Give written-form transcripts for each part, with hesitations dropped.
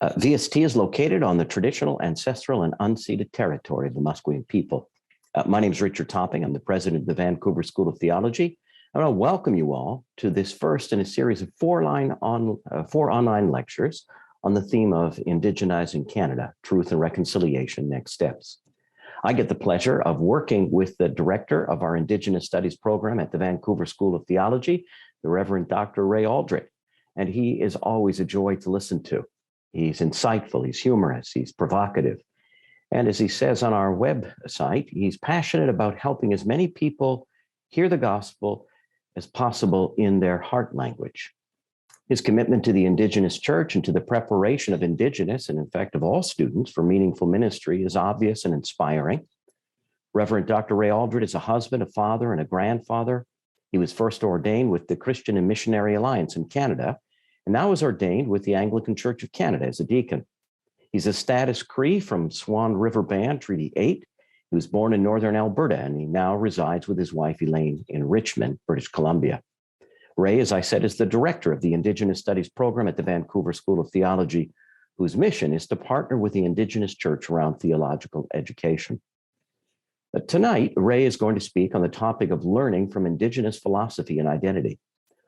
VST is located on the traditional, ancestral, and unceded territory of the Musqueam people. My name is Richard Topping. I'm the president of the Vancouver School of Theology. I want to welcome you all to this first in a series of four online lectures on the theme of Indigenizing Canada, Truth and Reconciliation, Next Steps. I get the pleasure of working with the director of our Indigenous Studies Program at the Vancouver School of Theology, the Reverend Dr. Ray Aldred, and he is always a joy to listen to. He's insightful, he's humorous, he's provocative. And as he says on our website, he's passionate about helping as many people hear the gospel as possible in their heart language. His commitment to the Indigenous church and to the preparation of Indigenous, and in fact of all students, for meaningful ministry is obvious and inspiring. Reverend Dr. Ray Aldred is a husband, a father, and a grandfather. He was first ordained with the Christian and Missionary Alliance in Canada, and now is ordained with the Anglican Church of Canada as a deacon. He's a status Cree from Swan River Band, Treaty 8. He was born in northern Alberta, and he now resides with his wife, Elaine, in Richmond, British Columbia. Ray, as I said, is the director of the Indigenous Studies Program at the Vancouver School of Theology, whose mission is to partner with the Indigenous Church around theological education. But tonight, Ray is going to speak on the topic of learning from Indigenous philosophy and identity.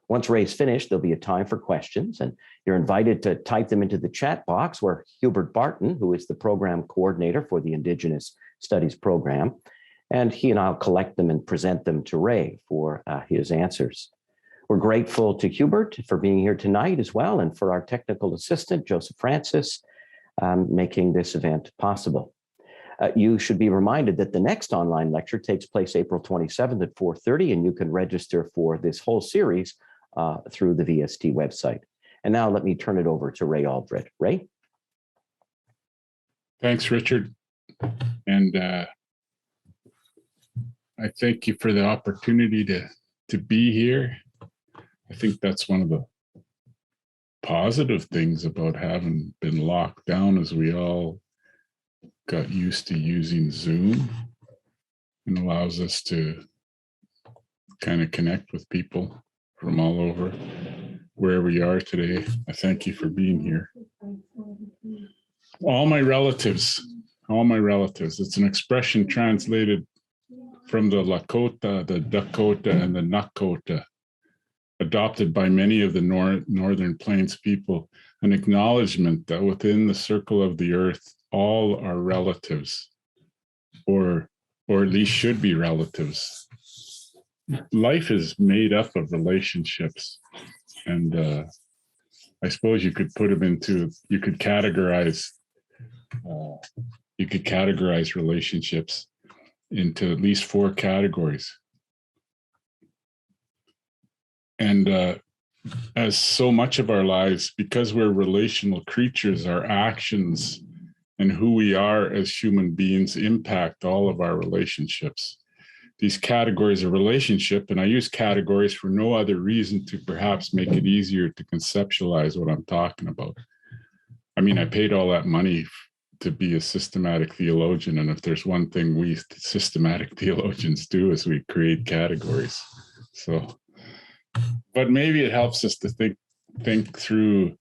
Once Ray's finished, there'll be a time for questions, and you're invited to type them into the chat box where Hubert Barton, who is the program coordinator for the Indigenous Studies Program, and he and I'll collect them and present them to Ray for his answers. We're grateful to Hubert for being here tonight as well, and for our technical assistant, Joseph Francis, making this event possible. You should be reminded that the next online lecture takes place April 27th at 4:30, and you can register for this whole series through the VST website. And now let me turn it over to Ray Aldred. Ray? Thanks, Richard. And I thank you for the opportunity to be here. I think that's one of the positive things about having been locked down, is we all got used to using Zoom, and allows us to kind of connect with people from all over where we are today. I thank you for being here. All my relatives. It's an expression translated from the Lakota, the Dakota, and the Nakota, adopted by many of the Northern Plains people, an acknowledgement that within the circle of the earth, all are relatives, or at least should be relatives. Life is made up of relationships, and I suppose you could put them into, you could categorize relationships into at least four categories. And as so much of our lives, because we're relational creatures, our actions and who we are as human beings impact all of our relationships. These categories of relationship, and I use categories for no other reason to perhaps make it easier to conceptualize what I'm talking about. I mean, I paid all that money to be a systematic theologian, and if there's one thing we systematic theologians do, is we create categories. So, but maybe it helps us to think through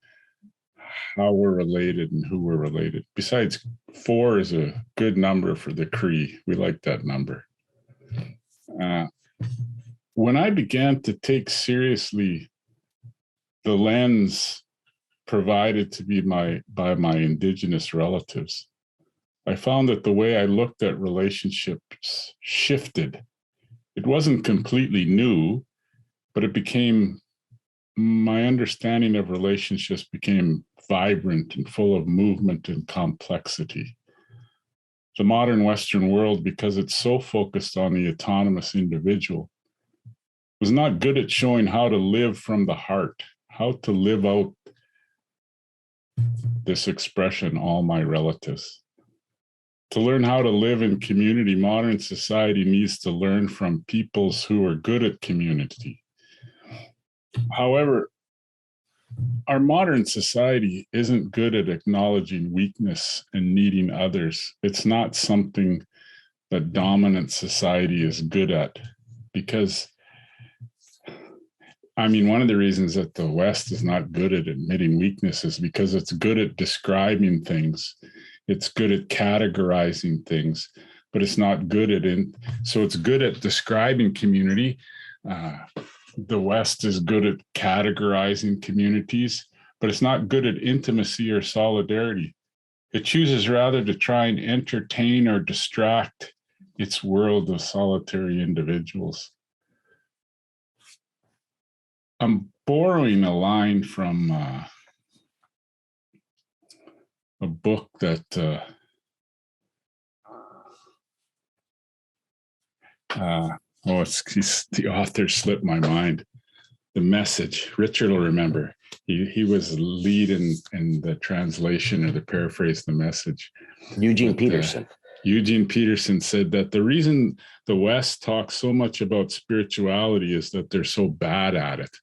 how we're related and who we're related. Besides, 4 is a good number for the Cree. We like that number. When I began to take seriously the lens provided to me by my Indigenous relatives, I found that the way I looked at relationships shifted. It wasn't completely new, but it became, my understanding of relationships became vibrant and full of movement and complexity. The modern Western world, because it's so focused on the autonomous individual, was not good at showing how to live from the heart, how to live out this expression, all my relatives. To learn how to live in community, modern society needs to learn from peoples who are good at community. However, our modern society isn't good at acknowledging weakness and needing others. It's not something that dominant society is good at, because I mean, one of the reasons that the West is not good at admitting weakness is because it's good at describing things. It's good at categorizing things, but it's not good at it. So it's good at describing community. The West is good at categorizing communities, but it's not good at intimacy or solidarity. It chooses rather to try and entertain or distract its world of solitary individuals. I'm borrowing a line from a book that the author slipped my mind. The Message. Richard will remember. He was the lead in the translation or the paraphrase, The Message. Eugene Peterson. Eugene Peterson said that the reason the West talks so much about spirituality is that they're so bad at it.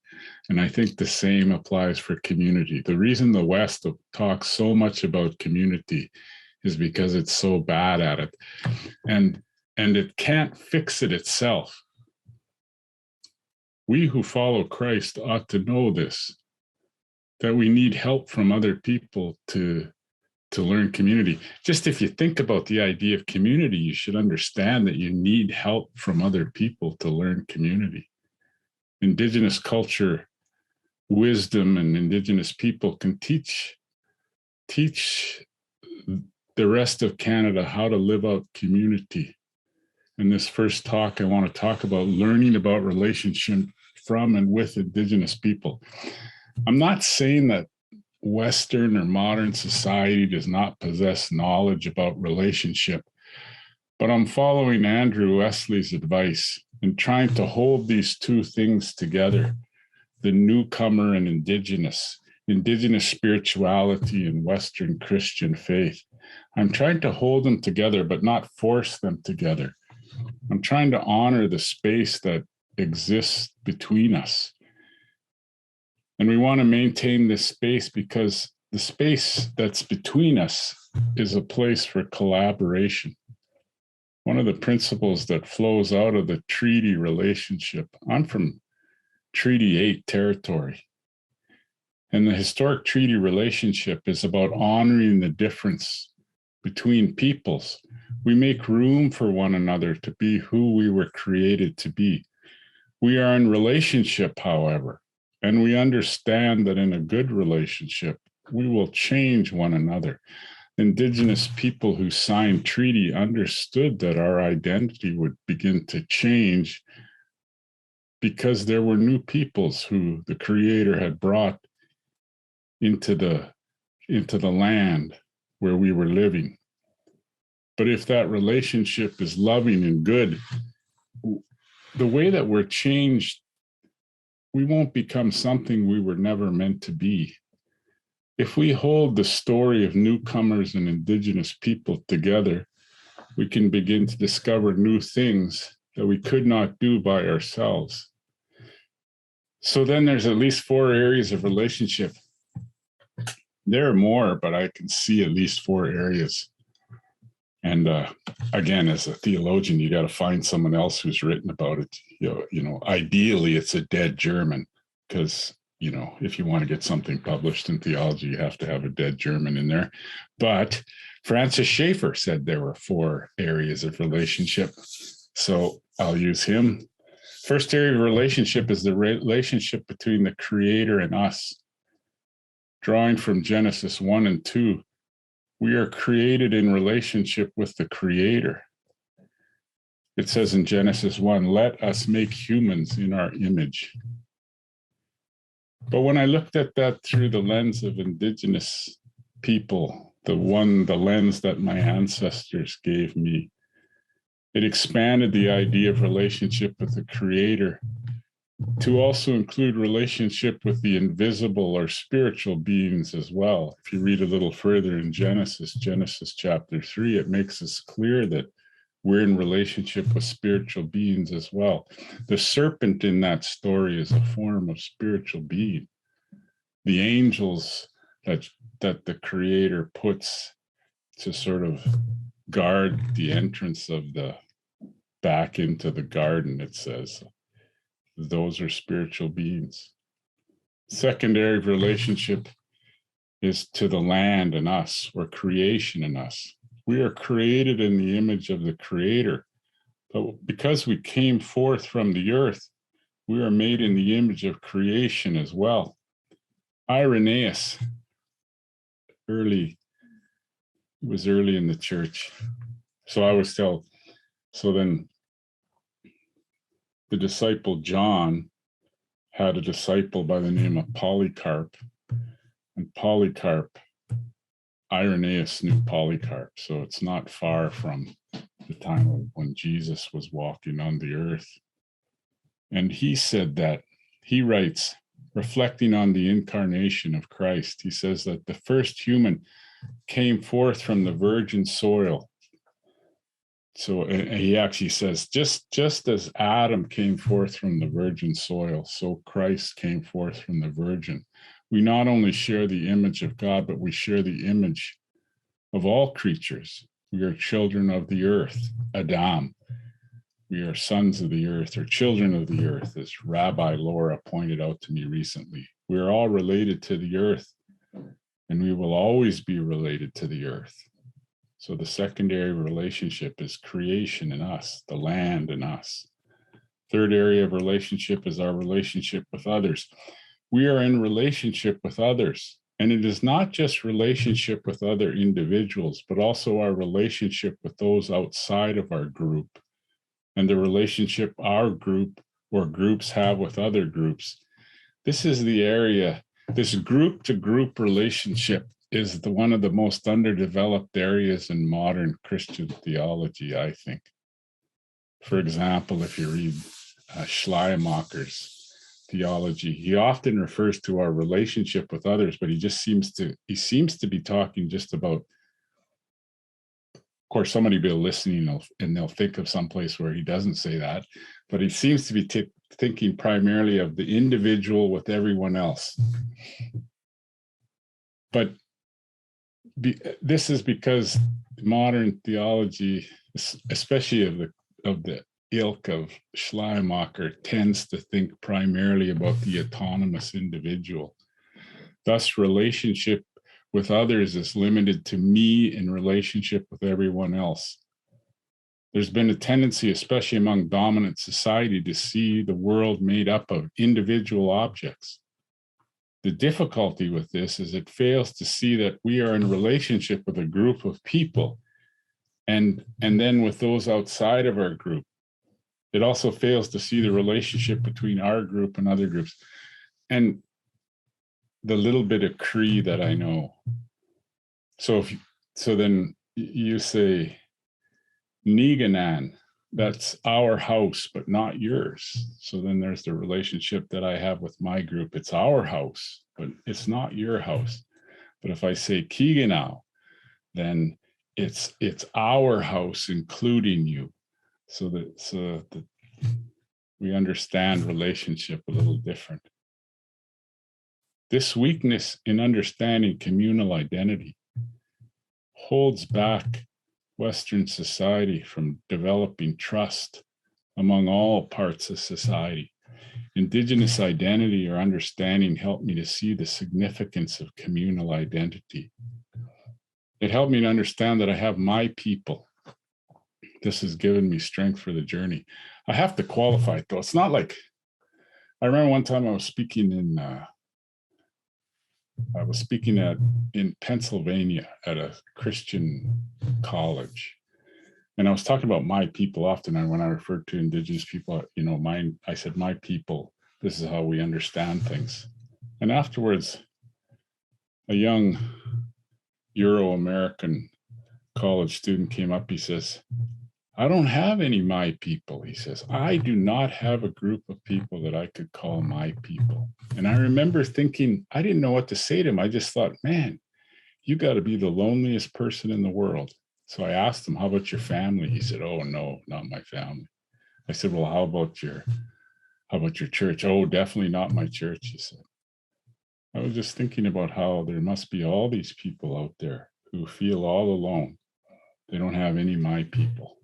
And I think the same applies for community. The reason the West talks so much about community is because it's so bad at it. And it can't fix it itself. We who follow Christ ought to know this, that we need help from other people to learn community. Just if you think about the idea of community, you should understand that you need help from other people to learn community. Indigenous culture, wisdom, and Indigenous people can teach the rest of Canada how to live out community. In this first talk, I want to talk about learning about relationship from and with Indigenous people. I'm not saying that Western or modern society does not possess knowledge about relationship, but I'm following Andrew Wesley's advice and trying to hold these two things together, the newcomer and Indigenous spirituality and Western Christian faith. I'm trying to hold them together, but not force them together. I'm trying to honor the space that exists between us. And we want to maintain this space because the space that's between us is a place for collaboration. One of the principles that flows out of the treaty relationship, I'm from Treaty 8 territory. And the historic treaty relationship is about honoring the difference between peoples. We make room for one another to be who we were created to be. We are in relationship, however, and we understand that in a good relationship, we will change one another. Indigenous people who signed treaty understood that our identity would begin to change because there were new peoples who the Creator had brought into the land where we were living. But if that relationship is loving and good, the way that we're changed, we won't become something we were never meant to be. If we hold the story of newcomers and Indigenous people together, we can begin to discover new things that we could not do by ourselves. So then there's at least 4 areas of relationship. There are more, but I can see at least 4 areas. And again, as a theologian, you got to find someone else who's written about it. You know, ideally, it's a dead German, because, you know, if you want to get something published in theology, you have to have a dead German in there. But Francis Schaeffer said there were 4 areas of relationship. So I'll use him. First area of relationship is the relationship between the Creator and us. Drawing from Genesis 1 and 2, we are created in relationship with the Creator. It says in Genesis 1, let us make humans in our image. But when I looked at that through the lens of Indigenous people, the lens that my ancestors gave me, it expanded the idea of relationship with the Creator to also include relationship with the invisible or spiritual beings as well. If you read a little further in Genesis chapter 3, it makes us clear that we're in relationship with spiritual beings as well. The serpent in that story is a form of spiritual being. The angels that the Creator puts to sort of guard the entrance of the back into the garden, it says, those are spiritual beings. Secondary relationship is to the land and us, or creation in us. We are created in the image of the Creator, but because we came forth from the earth, we are made in the image of creation as well. Irenaeus, was early in the church. So I was told, so then the disciple John had a disciple by the name of Polycarp. And Polycarp, Irenaeus knew Polycarp, so it's not far from the time when Jesus was walking on the earth. And he said that, he writes, reflecting on the incarnation of Christ, he says that the first human came forth from the virgin soil. So he actually says, just as Adam came forth from the virgin soil, so Christ came forth from the virgin. We not only share the image of God, but we share the image of all creatures. We are children of the earth, Adam. We are sons of the earth, or children of the earth, as Rabbi Laura pointed out to me recently. We are all related to the earth, and we will always be related to the earth. So the secondary relationship is creation in us, the land in us. Third area of relationship is our relationship with others. We are in relationship with others, and it is not just relationship with other individuals, but also our relationship with those outside of our group, and the relationship our group or groups have with other groups. This is the area, this group-to-group relationship is one of the most underdeveloped areas in modern Christian theology, I think. For example, if you read Schleiermacher's theology, he often refers to our relationship with others, but he seems to be talking just about, of course, somebody will be listening and they'll think of someplace where he doesn't say that, but he seems to be thinking primarily of the individual with everyone else. But this is because modern theology, especially of the ilk of Schleiermacher, tends to think primarily about the autonomous individual. Thus, relationship with others is limited to me in relationship with everyone else. There's been a tendency, especially among dominant society, to see the world made up of individual objects. The difficulty with this is it fails to see that we are in relationship with a group of people, and then with those outside of our group. It also fails to see the relationship between our group and other groups. And the little bit of Cree that I know. So then you say, Niganan, that's our house, but not yours. So then there's the relationship that I have with my group. It's our house, but it's not your house. But if I say Kiganau, then it's our house, including you. So that we understand relationship a little different. This weakness in understanding communal identity holds back Western society from developing trust among all parts of society. Indigenous identity or understanding helped me to see the significance of communal identity. It helped me to understand that I have my people. This has given me strength for the journey. I have to qualify it though. It's not like, I remember one time I was speaking in Pennsylvania at a Christian college. And I was talking about my people often. And when I referred to Indigenous people, I said, my people, this is how we understand things. And afterwards, a young Euro-American college student came up. He says, I don't have any my people. He says, I do not have a group of people that I could call my people. And I remember thinking, I didn't know what to say to him. I just thought, man, you got to be the loneliest person in the world. So I asked him, how about your family? He said, oh, no, not my family. I said, well, how about your church? Oh, definitely not my church, he said. I was just thinking about how there must be all these people out there who feel all alone. They don't have any my people.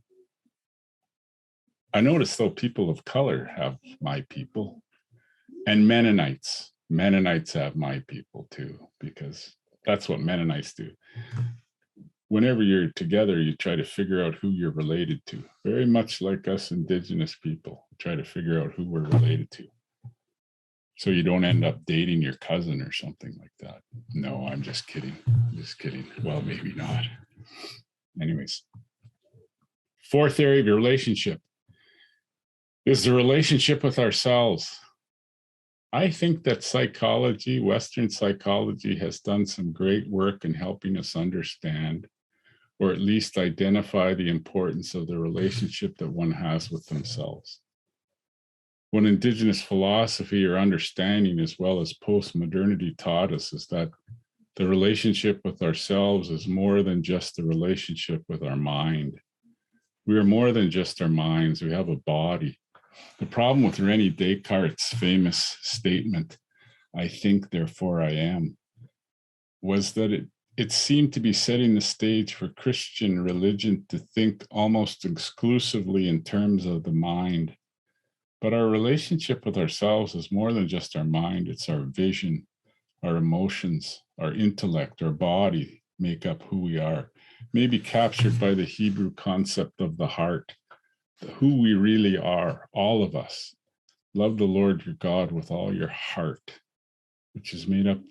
I noticed though people of color have my people, and Mennonites. Mennonites have my people too, because that's what Mennonites do. Whenever you're together, you try to figure out who you're related to. Very much like us Indigenous people, try to figure out who we're related to. So you don't end up dating your cousin or something like that. No, I'm just kidding. I'm just kidding. Well, maybe not. Anyways, fourth area of your relationship is the relationship with ourselves. I think that psychology, Western psychology, has done some great work in helping us understand, or at least identify, the importance of the relationship that one has with themselves. What Indigenous philosophy or understanding, as well as postmodernity, taught us is that the relationship with ourselves is more than just the relationship with our mind. We are more than just our minds. We have a body. The problem with René Descartes' famous statement, "I think, therefore I am," was that it seemed to be setting the stage for Christian religion to think almost exclusively in terms of the mind. But our relationship with ourselves is more than just our mind. It's our vision, our emotions, our intellect, our body make up who we are, maybe captured by the Hebrew concept of the heart, who we really are, all of us. Love the Lord your God with all your heart, which is made up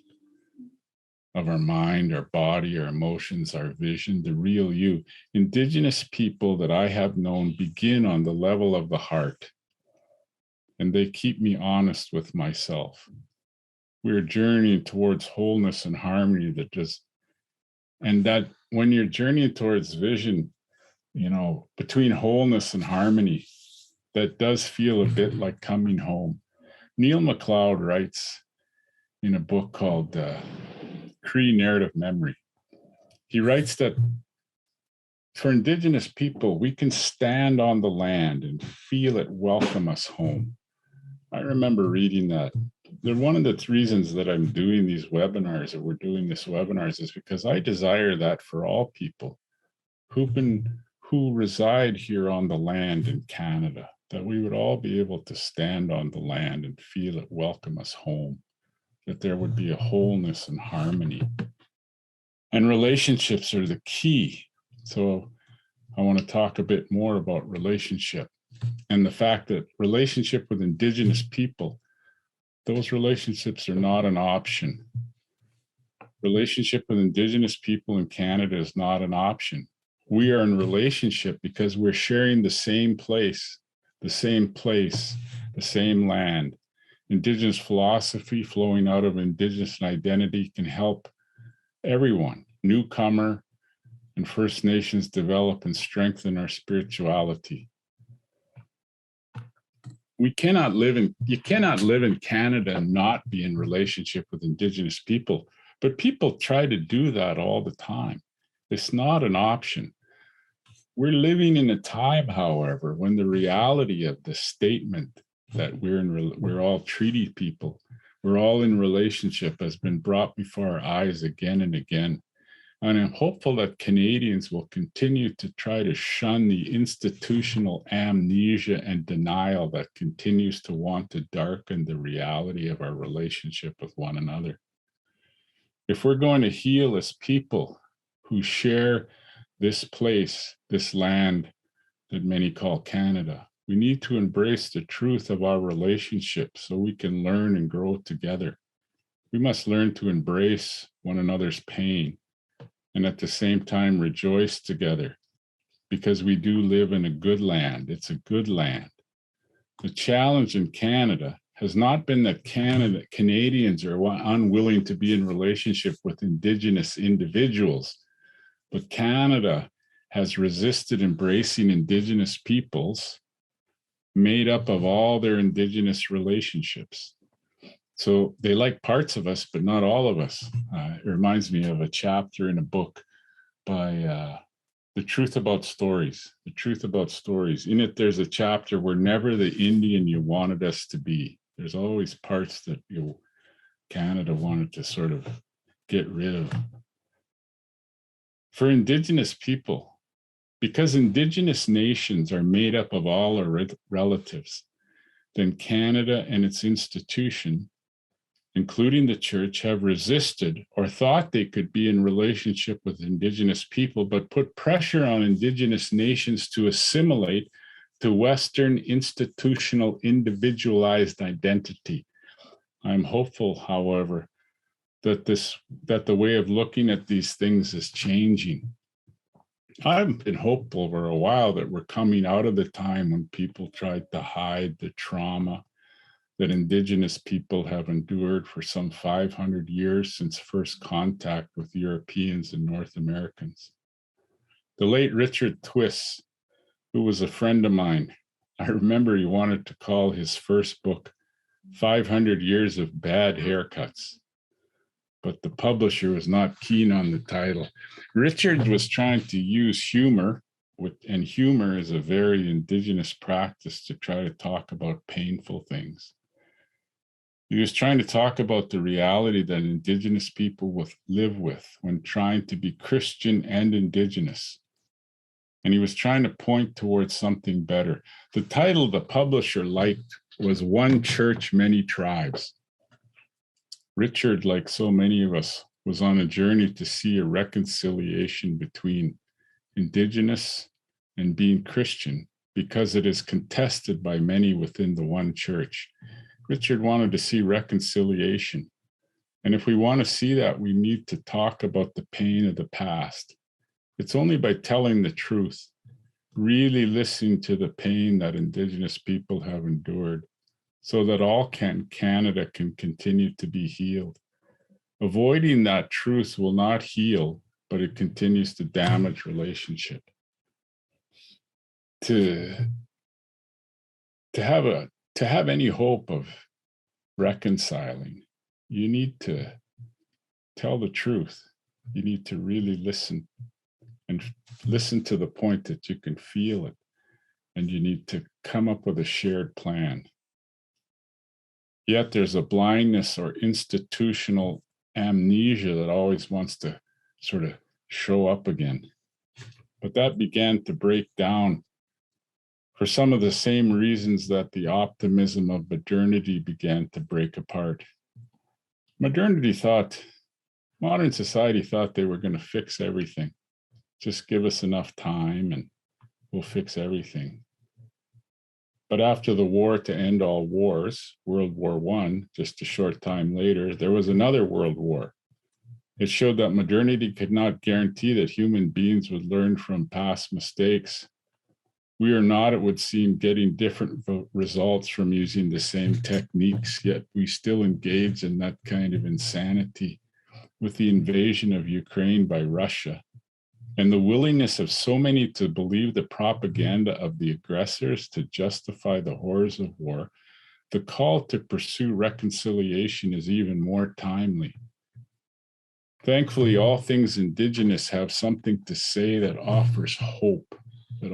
of our mind, our body, our emotions, our vision, the real you. Indigenous people that I have known begin on the level of the heart, and they keep me honest with myself. We're journeying towards wholeness and harmony and that when you're journeying towards vision, between wholeness and harmony, that does feel a bit like coming home. Neil MacLeod writes in a book called Cree Narrative Memory. He writes that for Indigenous people, we can stand on the land and feel it welcome us home. I remember reading that. One of the reasons that I'm doing these webinars, that we're doing this webinars, is because I desire that for all people who reside here on the land in Canada, that we would all be able to stand on the land and feel it welcome us home, that there would be a wholeness and harmony. And relationships are the key. So I want to talk a bit more about relationship and the fact that relationship with Indigenous people, those relationships are not an option. Relationship with Indigenous people in Canada is not an option. We are in relationship because we're sharing the same place, the same land. Indigenous philosophy flowing out of Indigenous identity can help everyone, newcomer and First Nations, develop and strengthen our spirituality. You cannot live in Canada and not be in relationship with Indigenous people, but people try to do that all the time. It's not an option. We're living in a time, however, when the reality of the statement that we're all treaty people, we're all in relationship, has been brought before our eyes again and again. And I'm hopeful that Canadians will continue to try to shun the institutional amnesia and denial that continues to want to darken the reality of our relationship with one another. If we're going to heal as people who share this place, this land that many call Canada, we need to embrace the truth of our relationship so we can learn and grow together. We must learn to embrace one another's pain and at the same time rejoice together, because we do live in a good land. It's a good land. The challenge in Canada has not been that Canadians are unwilling to be in relationship with Indigenous individuals, but Canada has resisted embracing Indigenous peoples made up of all their Indigenous relationships. So they like parts of us, but not all of us. It reminds me of a chapter in a book by The Truth About Stories. The Truth About Stories. In it, there's a chapter where never the Indian you wanted us to be. There's always parts that Canada wanted to sort of get rid of. For Indigenous people, Because Indigenous nations are made up of all our relatives, then Canada and its institution, including the church, have resisted or thought they could be in relationship with Indigenous people, but put pressure on Indigenous nations to assimilate to Western institutional individualized identity. I'm hopeful, however, that the way of looking at these things is changing. I've been hopeful for a while that we're coming out of the time when people tried to hide the trauma that Indigenous people have endured for some 500 years since first contact with Europeans and North Americans. The late Richard Twiss, who was a friend of mine, I remember he wanted to call his first book 500 Years of Bad Haircuts, but the publisher was not keen on the title. Richard was trying to use humor, and humor is a very Indigenous practice to try to talk about painful things. He was trying to talk about the reality that Indigenous people live with when trying to be Christian and Indigenous. And he was trying to point towards something better. The title the publisher liked was One Church, Many Tribes. Richard, like so many of us, was on a journey to see a reconciliation between Indigenous and being Christian because it is contested by many within the one church. Richard wanted to see reconciliation. And if we want to see that, we need to talk about the pain of the past. It's only by telling the truth, really listening to the pain that Indigenous people have endured, so that all Canada can continue to be healed. Avoiding that truth will not heal, but it continues to damage relationship. To have any hope of reconciling, you need to tell the truth. You need to really listen, and listen to the point that you can feel it. And you need to come up with a shared plan. Yet there's a blindness or institutional amnesia that always wants to sort of show up again. But that began to break down for some of the same reasons that the optimism of modernity began to break apart. Modern society thought they were going to fix everything. Just give us enough time and we'll fix everything. But after the war to end all wars, World War I, just a short time later, there was another world war. It showed that modernity could not guarantee that human beings would learn from past mistakes. We are not, it would seem, getting different results from using the same techniques, yet we still engage in that kind of insanity with the invasion of Ukraine by Russia and the willingness of so many to believe the propaganda of the aggressors to justify the horrors of war. The call to pursue reconciliation is even more timely. Thankfully, all things Indigenous have something to say that offers hope. In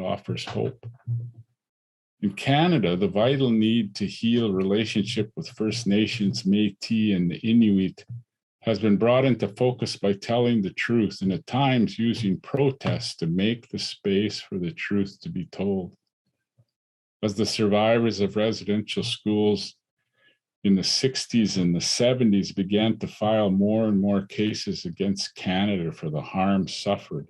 Canada, the vital need to heal relationship with First Nations, Métis, and the Inuit has been brought into focus by telling the truth and at times using protests to make the space for the truth to be told. As the survivors of residential schools in the 60s and the 70s began to file more and more cases against Canada for the harm suffered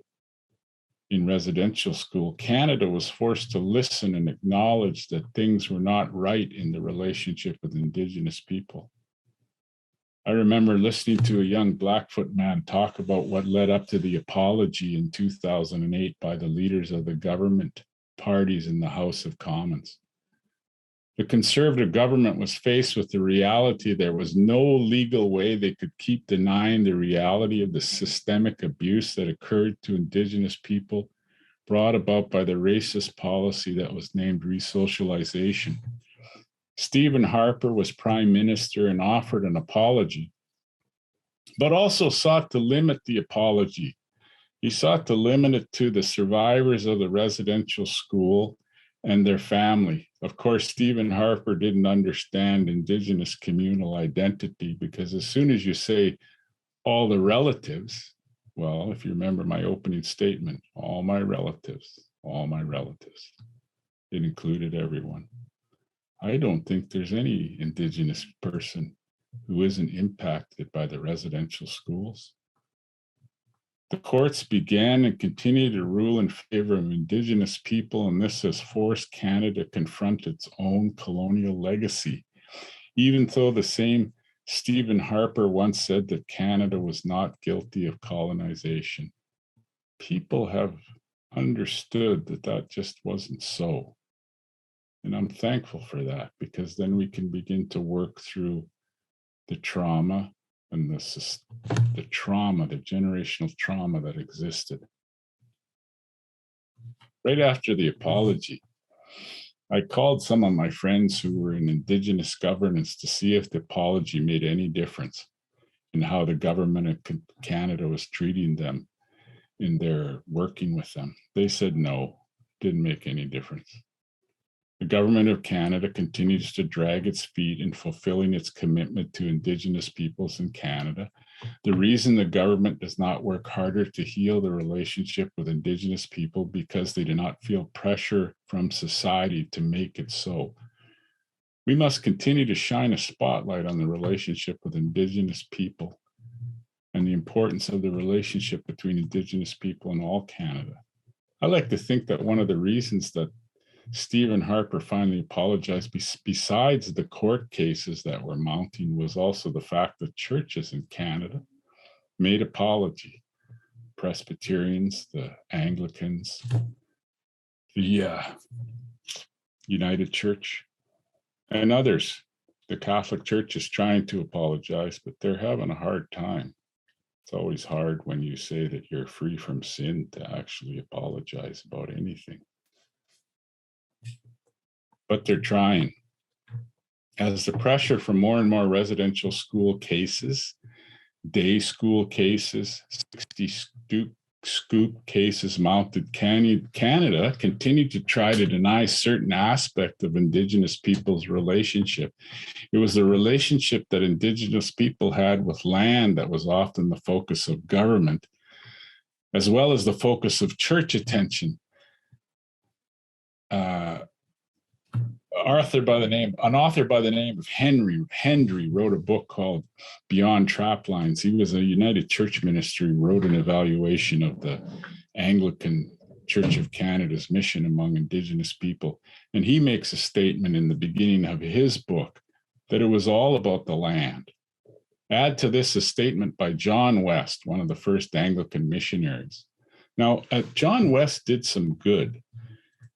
in residential school, Canada was forced to listen and acknowledge that things were not right in the relationship with Indigenous people. I remember listening to a young Blackfoot man talk about what led up to the apology in 2008 by the leaders of the government parties in the House of Commons. The Conservative government was faced with the reality there was no legal way they could keep denying the reality of the systemic abuse that occurred to Indigenous people brought about by the racist policy that was named resocialization. Stephen Harper was Prime Minister and offered an apology, but also sought to limit the apology. He sought to limit it to the survivors of the residential school and their family. Of course, Stephen Harper didn't understand Indigenous communal identity because as soon as you say all the relatives, well, if you remember my opening statement, all my relatives, all my relatives. It included everyone. I don't think there's any Indigenous person who isn't impacted by the residential schools. The courts began and continue to rule in favor of Indigenous people, and this has forced Canada to confront its own colonial legacy, even though the same Stephen Harper once said that Canada was not guilty of colonization. People have understood that that just wasn't so. And I'm thankful for that, because then we can begin to work through the trauma and the generational trauma that existed. Right after the apology, I called some of my friends who were in Indigenous governance to see if the apology made any difference in how the government of Canada was treating them in their working with them. They said no, didn't make any difference. The government of Canada continues to drag its feet in fulfilling its commitment to Indigenous peoples in Canada. The reason the government does not work harder to heal the relationship with Indigenous people because they do not feel pressure from society to make it so. We must continue to shine a spotlight on the relationship with Indigenous people and the importance of the relationship between Indigenous people and all Canada. I like to think that one of the reasons that Stephen Harper finally apologized, besides the court cases that were mounting, was also the fact that churches in Canada made apology. Presbyterians, the Anglicans, the United Church, and others. The Catholic Church is trying to apologize, but they're having a hard time. It's always hard when you say that you're free from sin to actually apologize about anything. But they're trying. As the pressure for more and more residential school cases, day school cases, 60 scoop cases mounted, Canada continued to try to deny certain aspect of Indigenous people's relationship. It was the relationship that Indigenous people had with land that was often the focus of government, as well as the focus of church attention. An author by the name of Hendry wrote a book called Beyond Traplines. He was a United Church minister who wrote an evaluation of the Anglican Church of Canada's mission among Indigenous people. And he makes a statement in the beginning of his book that it was all about the land. Add to this a statement by John West, one of the first Anglican missionaries. Now, John West did some good.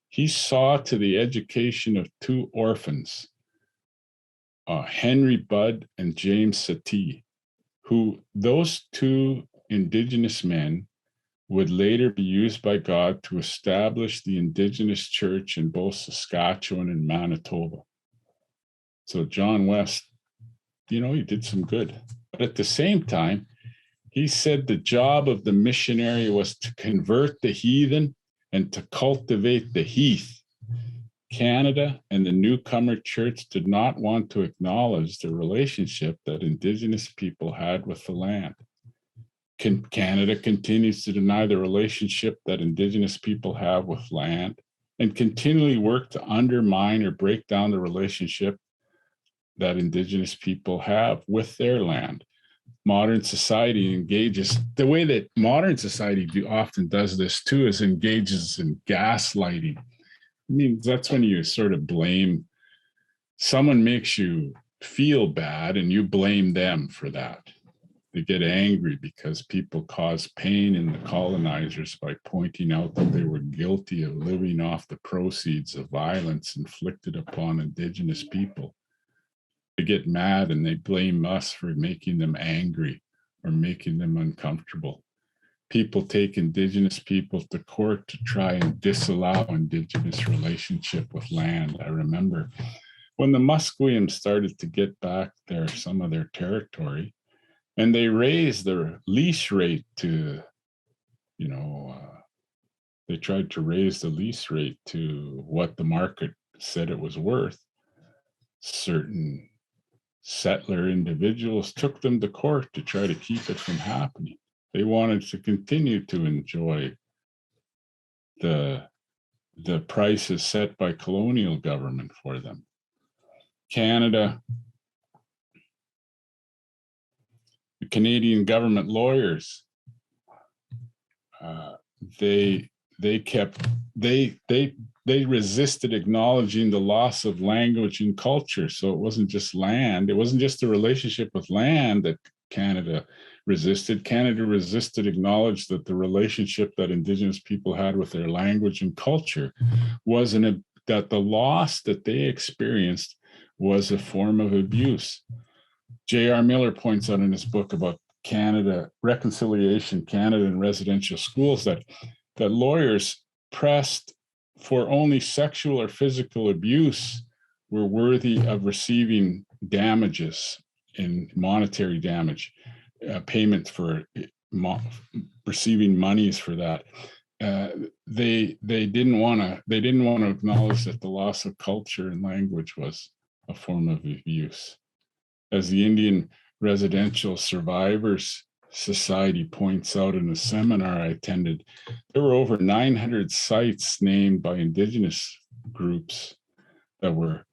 He saw to the education of two orphans, Henry Budd and James Satie, who those two Indigenous men would later be used by God to establish the Indigenous church in both Saskatchewan and Manitoba. So John West, he did some good. But at the same time, he said the job of the missionary was to convert the heathen and to cultivate the heath. Canada and the newcomer church did not want to acknowledge the relationship that Indigenous people had with the land. Canada continues to deny the relationship that Indigenous people have with land and continually work to undermine or break down the relationship that Indigenous people have with their land. Modern society engages, the way that modern society often does this too, is engages in gaslighting. I mean, that's when you sort of blame, someone makes you feel bad and you blame them for that. They get angry because people cause pain in the colonizers by pointing out that they were guilty of living off the proceeds of violence inflicted upon Indigenous people. They get mad and they blame us for making them angry or making them uncomfortable. People take Indigenous people to court to try and disallow Indigenous relationship with land. I remember when the Musqueam started to get back some of their territory, and they raised their lease rate to, they tried to raise the lease rate to what the market said it was worth. Certain settler individuals took them to court to try to keep it from happening. They wanted to continue to enjoy the the price is set by colonial government for them. Canada, the Canadian government lawyers, they resisted acknowledging the loss of language and culture. So it wasn't just land. It wasn't just the relationship with land that Canada resisted. Canada resisted acknowledge that the relationship that Indigenous people had with their language and culture was that the loss that they experienced was a form of abuse. J.R. Miller points out in his book about Canada, Reconciliation, Canada and Residential Schools, that lawyers pressed for only sexual or physical abuse were worthy of receiving damages in monetary damage, payment for receiving monies for that. They didn't want to acknowledge that the loss of culture and language was a form of abuse. As the Indian Residential Survivors Society points out in a seminar I attended, there were over 900 sites named by Indigenous groups that were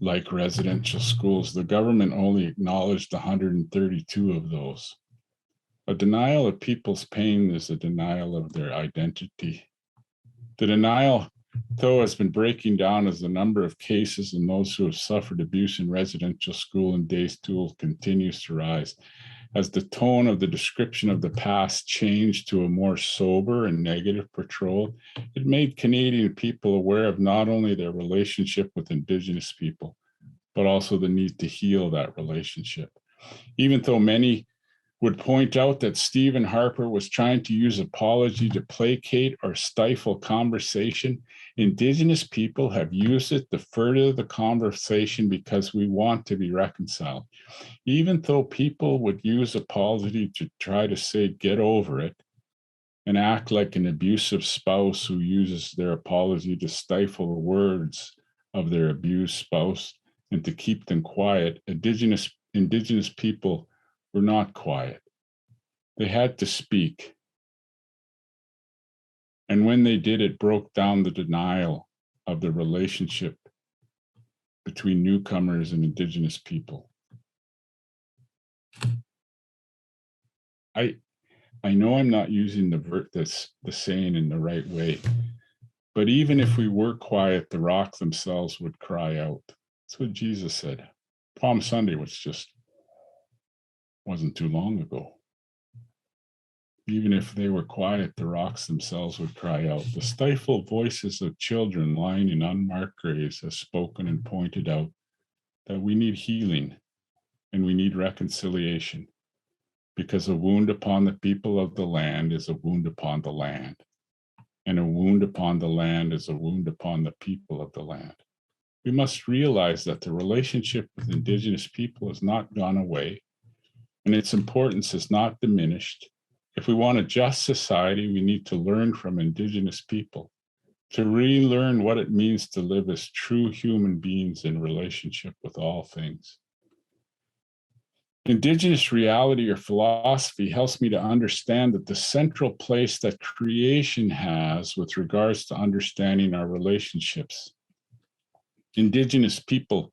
like residential schools. The government only acknowledged 132 of those. A denial of people's pain is a denial of their identity. The denial, though, has been breaking down as the number of cases and those who have suffered abuse in residential school and day school continues to rise. As the tone of the description of the past changed to a more sober and negative portrayal, it made Canadian people aware of not only their relationship with Indigenous people, but also the need to heal that relationship. Even though many would point out that Stephen Harper was trying to use apology to placate or stifle conversation, Indigenous people have used it to further the conversation because we want to be reconciled. Even though people would use apology to try to say, get over it, and act like an abusive spouse who uses their apology to stifle the words of their abused spouse and to keep them quiet, Indigenous people were not quiet. They had to speak. And when they did, it broke down the denial of the relationship between newcomers and Indigenous people. I know I'm not using the saying in the right way, but even if we were quiet, the rocks themselves would cry out. That's what Jesus said. Palm Sunday, which just wasn't too long ago. Even if they were quiet, the rocks themselves would cry out. The stifled voices of children lying in unmarked graves have spoken and pointed out that we need healing and we need reconciliation, because a wound upon the people of the land is a wound upon the land, and a wound upon the land is a wound upon the people of the land. We must realize that the relationship with Indigenous people has not gone away, and its importance is not diminished. If we want a just society, we need to learn from Indigenous people, to relearn what it means to live as true human beings in relationship with all things. Indigenous reality or philosophy helps me to understand that the central place that creation has with regards to understanding our relationships. Indigenous people,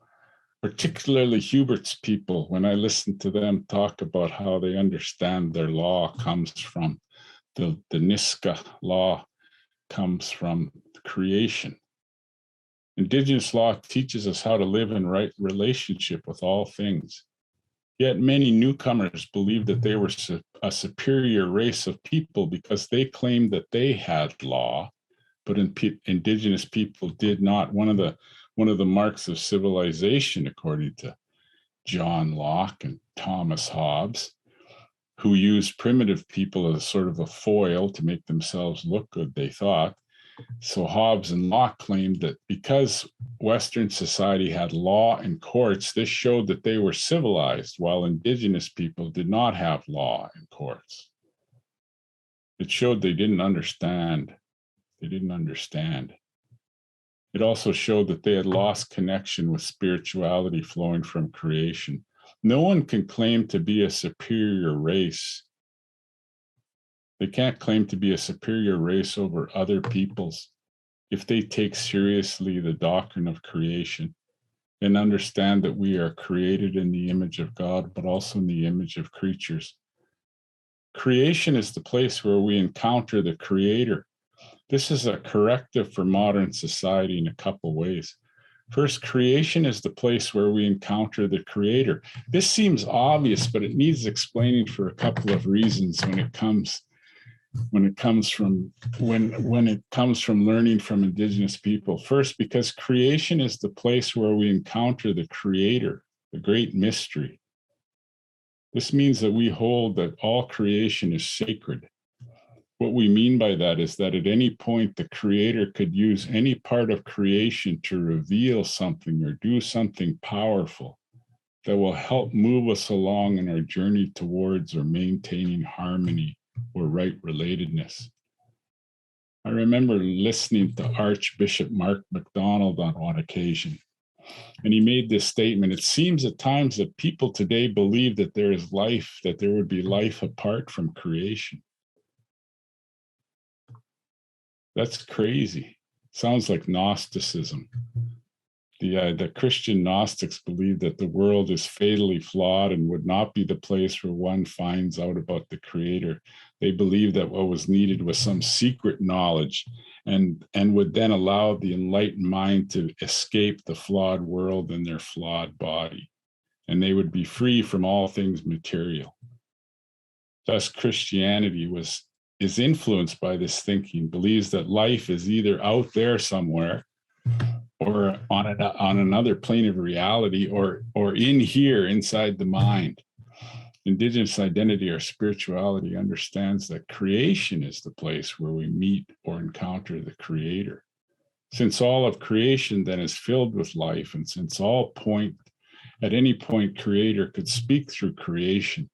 particularly Hubert's people, when I listen to them talk about how they understand their law comes from the Niska law comes from creation. Indigenous law teaches us how to live in right relationship with all things. Yet many newcomers believed that they were a superior race of people because they claimed that they had law, but Indigenous people did not. One of the marks of civilization, according to John Locke and Thomas Hobbes, who used primitive people as sort of a foil to make themselves look good, they thought. So Hobbes and Locke claimed that because Western society had law and courts, this showed that they were civilized, while Indigenous people did not have law and courts. It showed they didn't understand. They didn't understand. It also showed that they had lost connection with spirituality flowing from creation. No one can claim to be a superior race. They can't claim to be a superior race over other peoples if they take seriously the doctrine of creation and understand that we are created in the image of God, but also in the image of creatures. Creation is the place where we encounter the Creator. This is a corrective for modern society in a couple ways. First, creation is the place where we encounter the Creator. This seems obvious, but it needs explaining for a couple of reasons when it comes from learning from Indigenous people. First, because creation is the place where we encounter the Creator, the great mystery. This means that we hold that all creation is sacred. What we mean by that is that at any point, the Creator could use any part of creation to reveal something or do something powerful that will help move us along in our journey towards or maintaining harmony or right relatedness. I remember listening to Archbishop Mark MacDonald on one occasion, and he made this statement: it seems at times that people today believe that there is life, that there would be life apart from creation. That's crazy. Sounds like Gnosticism. The Christian Gnostics believe that the world is fatally flawed and would not be the place where one finds out about the Creator. They believe that what was needed was some secret knowledge and would then allow the enlightened mind to escape the flawed world and their flawed body, and they would be free from all things material. Thus, Christianity is influenced by this thinking, believes that life is either out there somewhere or on another plane of reality or in here inside the mind. Indigenous identity or spirituality understands that creation is the place where we meet or encounter the Creator. Since all of creation then is filled with life, and since at any point Creator could speak through creation,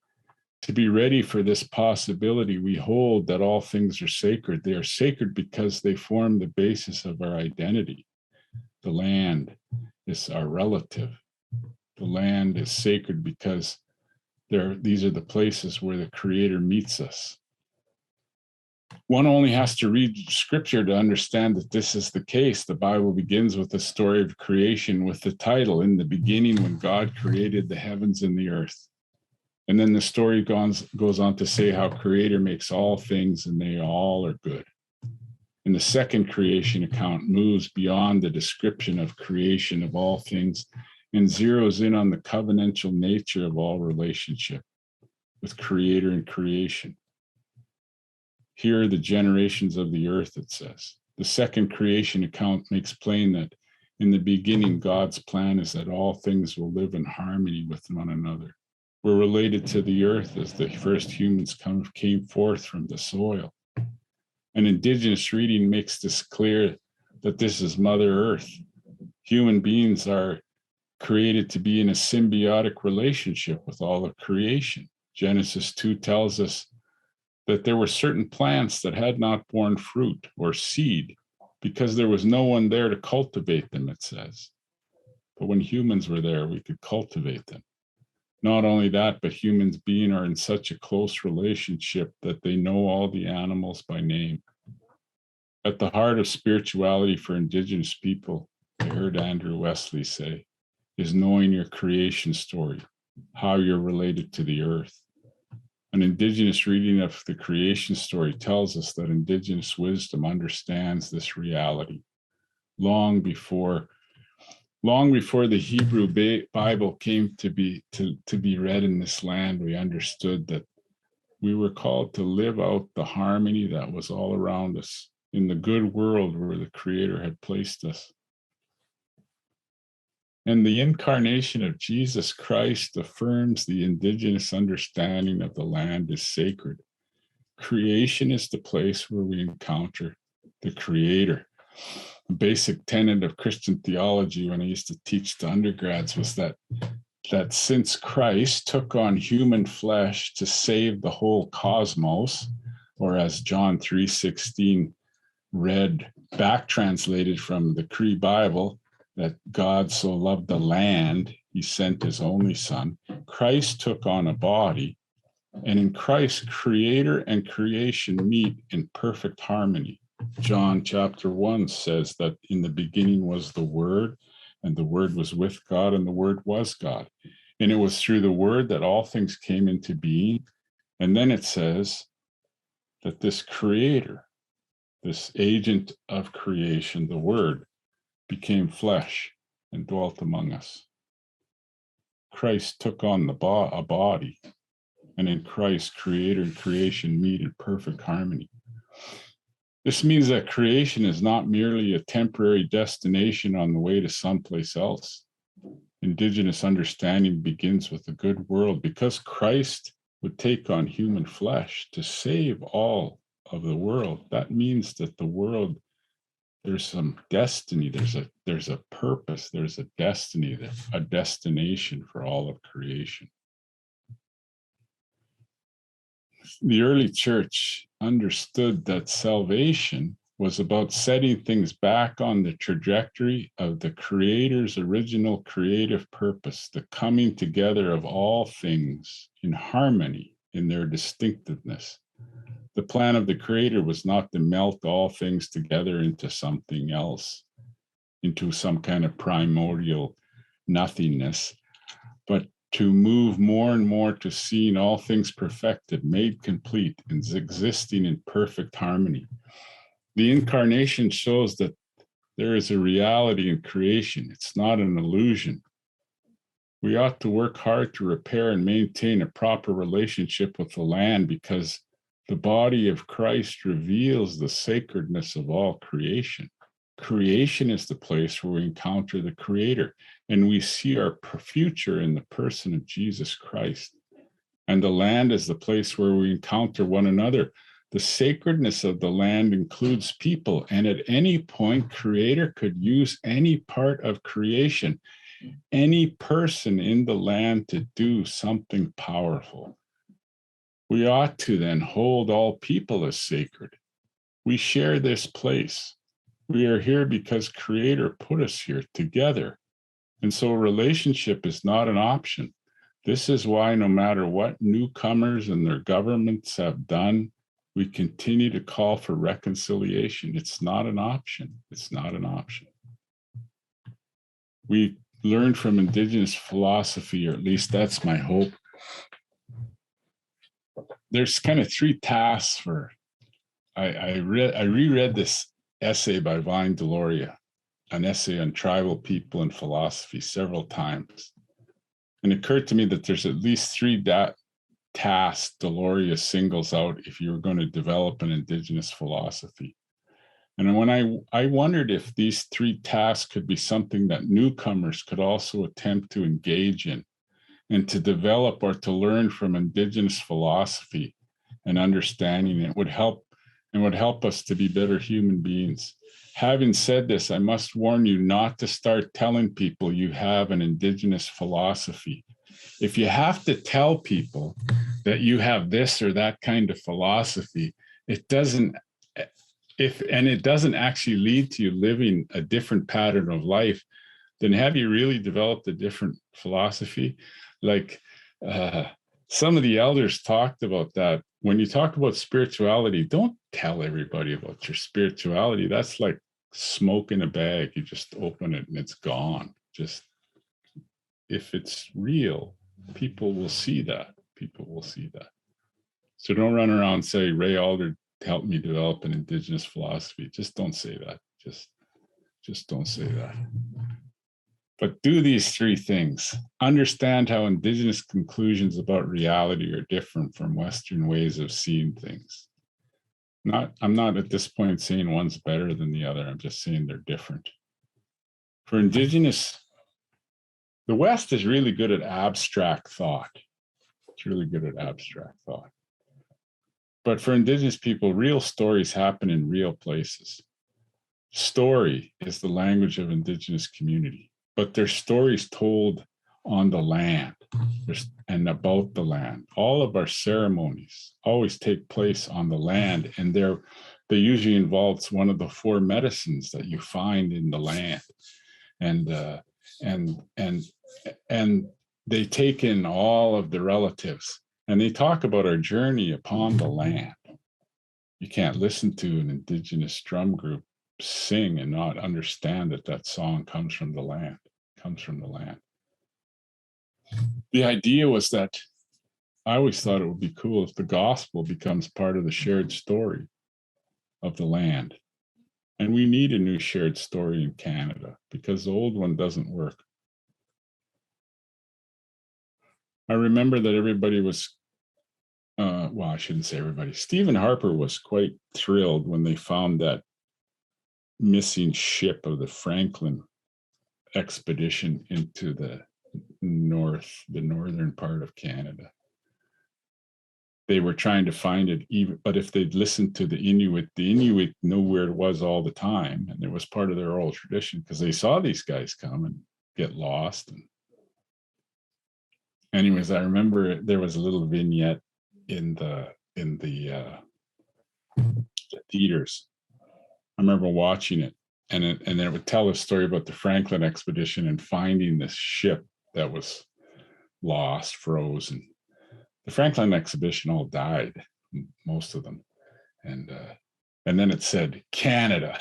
to be ready for this possibility, we hold that all things are sacred. They are sacred because they form the basis of our identity. The land is our relative. The land is sacred because these are the places where the Creator meets us. One only has to read Scripture to understand that this is the case. The Bible begins with the story of creation with the title, "In the beginning, when God created the heavens and the earth." And then the story goes on to say how Creator makes all things and they all are good. And the second creation account moves beyond the description of creation of all things and zeroes in on the covenantal nature of all relationship with Creator and creation. Here are the generations of the earth, it says. The second creation account makes plain that in the beginning, God's plan is that all things will live in harmony with one another. We're related to the earth as the first humans came forth from the soil. An Indigenous reading makes this clear that this is Mother Earth. Human beings are created to be in a symbiotic relationship with all of creation. Genesis 2 tells us that there were certain plants that had not borne fruit or seed because there was no one there to cultivate them, it says. But when humans were there, we could cultivate them. Not only that, but humans being are in such a close relationship that they know all the animals by name. At the heart of spirituality for Indigenous people, I heard Andrew Wesley say, is knowing your creation story, how you're related to the earth. An Indigenous reading of the creation story tells us that Indigenous wisdom understands this reality. Long before the Hebrew Bible came to be read in this land, we understood that we were called to live out the harmony that was all around us in the good world where the Creator had placed us. And the incarnation of Jesus Christ affirms the Indigenous understanding of the land is sacred. Creation is the place where we encounter the Creator. A basic tenet of Christian theology when I used to teach to undergrads was that since Christ took on human flesh to save the whole cosmos, or as John 3:16 read, back translated from the Cree Bible, that God so loved the land, he sent his only son. Christ took on a body, and in Christ, Creator and creation meet in perfect harmony. John chapter 1 says that in the beginning was the Word, and the Word was with God, and the Word was God. And it was through the Word that all things came into being. And then it says that this creator, this agent of creation, the Word, became flesh and dwelt among us. Christ took on a body, and in Christ, creator and creation meet in perfect harmony. This means that creation is not merely a temporary destination on the way to someplace else. Indigenous understanding begins with a good world because Christ would take on human flesh to save all of the world. That means that the world, there's some destiny, there's a purpose, there's a destiny, a destination for all of creation. The early church understood that salvation was about setting things back on the trajectory of the Creator's original creative purpose, the coming together of all things in harmony in their distinctiveness. The plan of the Creator was not to melt all things together into something else, into some kind of primordial nothingness, but to move more and more to seeing all things perfected, made complete, and existing in perfect harmony. The incarnation shows that there is a reality in creation. It's not an illusion. We ought to work hard to repair and maintain a proper relationship with the land because the body of Christ reveals the sacredness of all creation. Creation is the place where we encounter the Creator, and we see our future in the person of Jesus Christ. And the land is the place where we encounter one another. The sacredness of the land includes people, and at any point, Creator could use any part of creation, any person in the land to do something powerful. We ought to then hold all people as sacred. We share this place. We are here because Creator put us here together. And so relationship is not an option. This is why no matter what newcomers and their governments have done, we continue to call for reconciliation. It's not an option. It's not an option. We learned from Indigenous philosophy, or at least that's my hope. There's kind of three tasks for, I reread this essay by Vine Deloria, an essay on tribal people and philosophy several times. And it occurred to me that there's at least three tasks Deloria singles out if you were going to develop an Indigenous philosophy. And when I wondered if these three tasks could be something that newcomers could also attempt to engage in and to develop or to learn from Indigenous philosophy and understanding it would help us to be better human beings. Having said this, I must warn you not to start telling people you have an Indigenous philosophy. If you have to tell people that you have this or that kind of philosophy, it doesn't actually lead to you living a different pattern of life, then have you really developed a different philosophy? Like some of the elders talked about that. When you talk about spirituality, don't tell everybody about your spirituality. That's like smoke in a bag. You just open it and it's gone. Just if it's real, people will see that. People will see that. So don't run around and say, Ray Aldred helped me develop an Indigenous philosophy. Just don't say that. Just don't say that. But do these three things. Understand how Indigenous conclusions about reality are different from Western ways of seeing things. I'm not at this point saying one's better than the other. I'm just saying they're different. For Indigenous, the West is really good at abstract thought. It's really good at abstract thought. But for Indigenous people, real stories happen in real places. Story is the language of Indigenous community, but there's stories told on the land and about the land. All of our ceremonies always take place on the land, and they usually involve one of the four medicines that you find in the land. And they take in all of the relatives, and they talk about our journey upon the land. You can't listen to an Indigenous drum group sing and not understand that that song comes from the land, comes from the land. The idea was that I always thought it would be cool if the gospel becomes part of the shared story of the land. And we need a new shared story in Canada because the old one doesn't work. I remember that everybody was, well, I shouldn't say everybody. Stephen Harper was quite thrilled when they found that missing ship of the Franklin expedition into the northern part of Canada. They were trying to find it, even, but if they'd listened to the Inuit knew where it was all the time, and it was part of their oral tradition because they saw these guys come and get lost. And anyways, I remember there was a little vignette in the theaters. I remember watching it, and it would tell a story about the Franklin expedition and finding this ship that was lost, frozen. The Franklin expedition all died, most of them, and then it said Canada,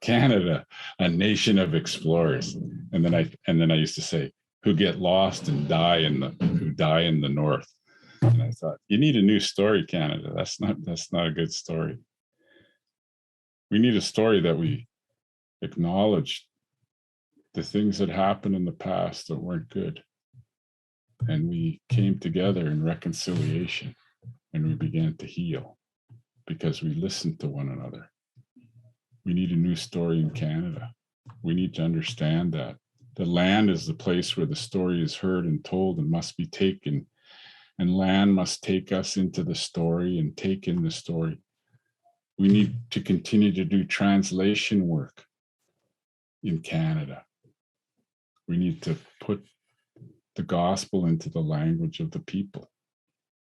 Canada, a nation of explorers, and then I used to say, who get lost and die in the north. And I thought, you need a new story, Canada. That's not a good story. We need a story that we acknowledge the things that happened in the past that weren't good. And we came together in reconciliation and we began to heal because we listened to one another. We need a new story in Canada. We need to understand that the land is the place where the story is heard and told and must be taken, and land must take us into the story and take in the story. We need to continue to do translation work in Canada. We need to put the gospel into the language of the people.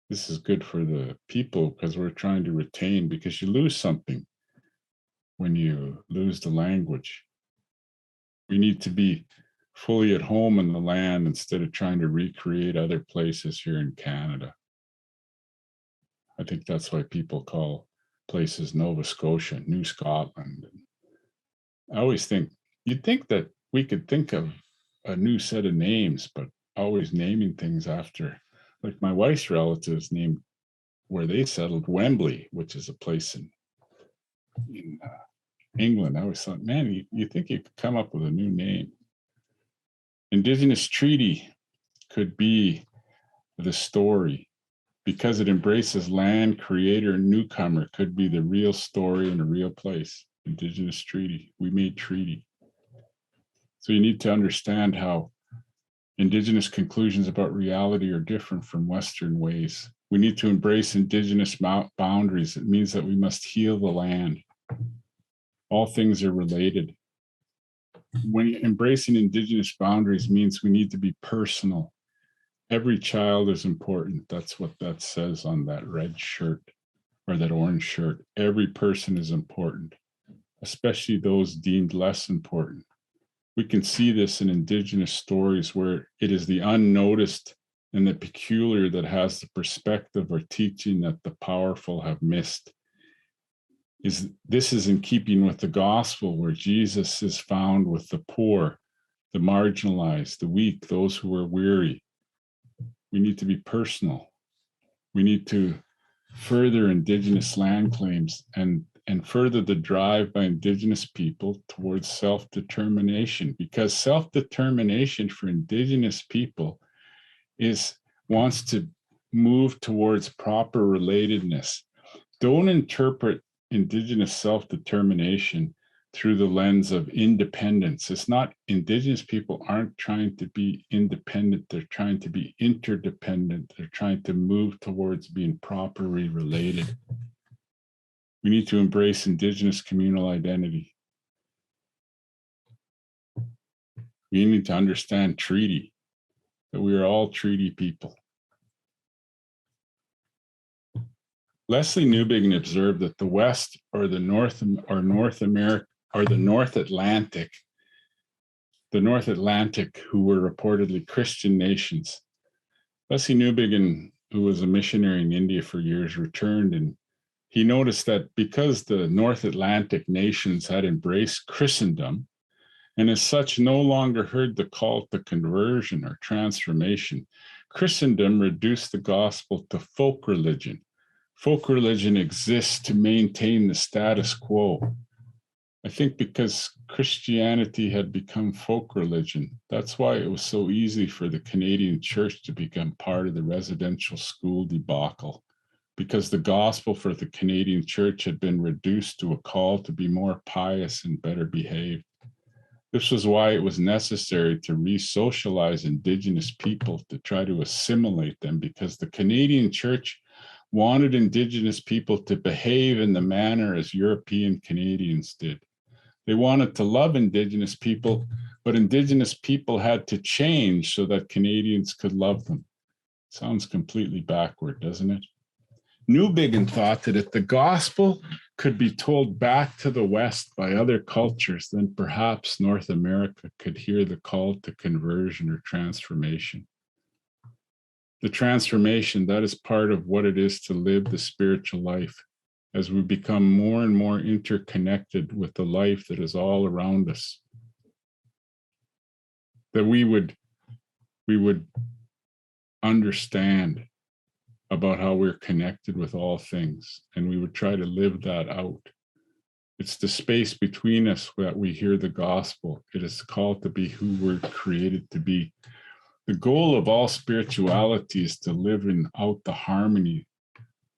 This is good for the people because we're trying to retain, because you lose something when you lose the language. We need to be fully at home in the land instead of trying to recreate other places here in Canada. I think that's why people call places Nova Scotia, New Scotland. I always think, you'd think that we could think of a new set of names, but always naming things after, like my wife's relatives named where they settled Wembley, which is a place in England. I always thought, man, you think you could come up with a new name. Indigenous Treaty could be the story because it embraces land, creator, and newcomer, could be the real story in a real place. Indigenous Treaty, we made treaty. So you need to understand how Indigenous conclusions about reality are different from Western ways. We need to embrace Indigenous boundaries. It means that we must heal the land. All things are related. When embracing Indigenous boundaries means we need to be personal. Every child is important. That's what that says on that red shirt or that orange shirt. Every person is important, especially those deemed less important. We can see this in Indigenous stories where it is the unnoticed and the peculiar that has the perspective or teaching that the powerful have missed. This is in keeping with the gospel, where Jesus is found with the poor, the marginalized, the weak, those who are weary. We need to be personal. We need to further Indigenous land claims and further the drive by Indigenous people towards self-determination, because self-determination for Indigenous people wants to move towards proper relatedness. Don't interpret Indigenous self-determination through the lens of independence. It's not, Indigenous people aren't trying to be independent, they're trying to be interdependent. They're trying to move towards being properly related. We need to embrace Indigenous communal identity. We need to understand treaty, that we are all treaty people. Leslie Newbigin observed that the West or the North America or the North Atlantic, who were reportedly Christian nations. Leslie Newbigin, who was a missionary in India for years, returned in he noticed that because the North Atlantic nations had embraced Christendom, and as such no longer heard the call to conversion or transformation, Christendom reduced the gospel to folk religion. Folk religion exists to maintain the status quo. I think because Christianity had become folk religion, that's why it was so easy for the Canadian church to become part of the residential school debacle, because the gospel for the Canadian church had been reduced to a call to be more pious and better behaved. This was why it was necessary to re-socialize Indigenous people, to try to assimilate them, because the Canadian church wanted Indigenous people to behave in the manner as European Canadians did. They wanted to love Indigenous people, but Indigenous people had to change so that Canadians could love them. Sounds completely backward, doesn't it? Newbigin thought that if the gospel could be told back to the West by other cultures, then perhaps North America could hear the call to conversion or transformation. The transformation, that is part of what it is to live the spiritual life, as we become more and more interconnected with the life that is all around us. That we would understand about how we're connected with all things, and we would try to live that out. It's the space between us that we hear the gospel. It is called to be who we're created to be. The goal of all spirituality is to live out the harmony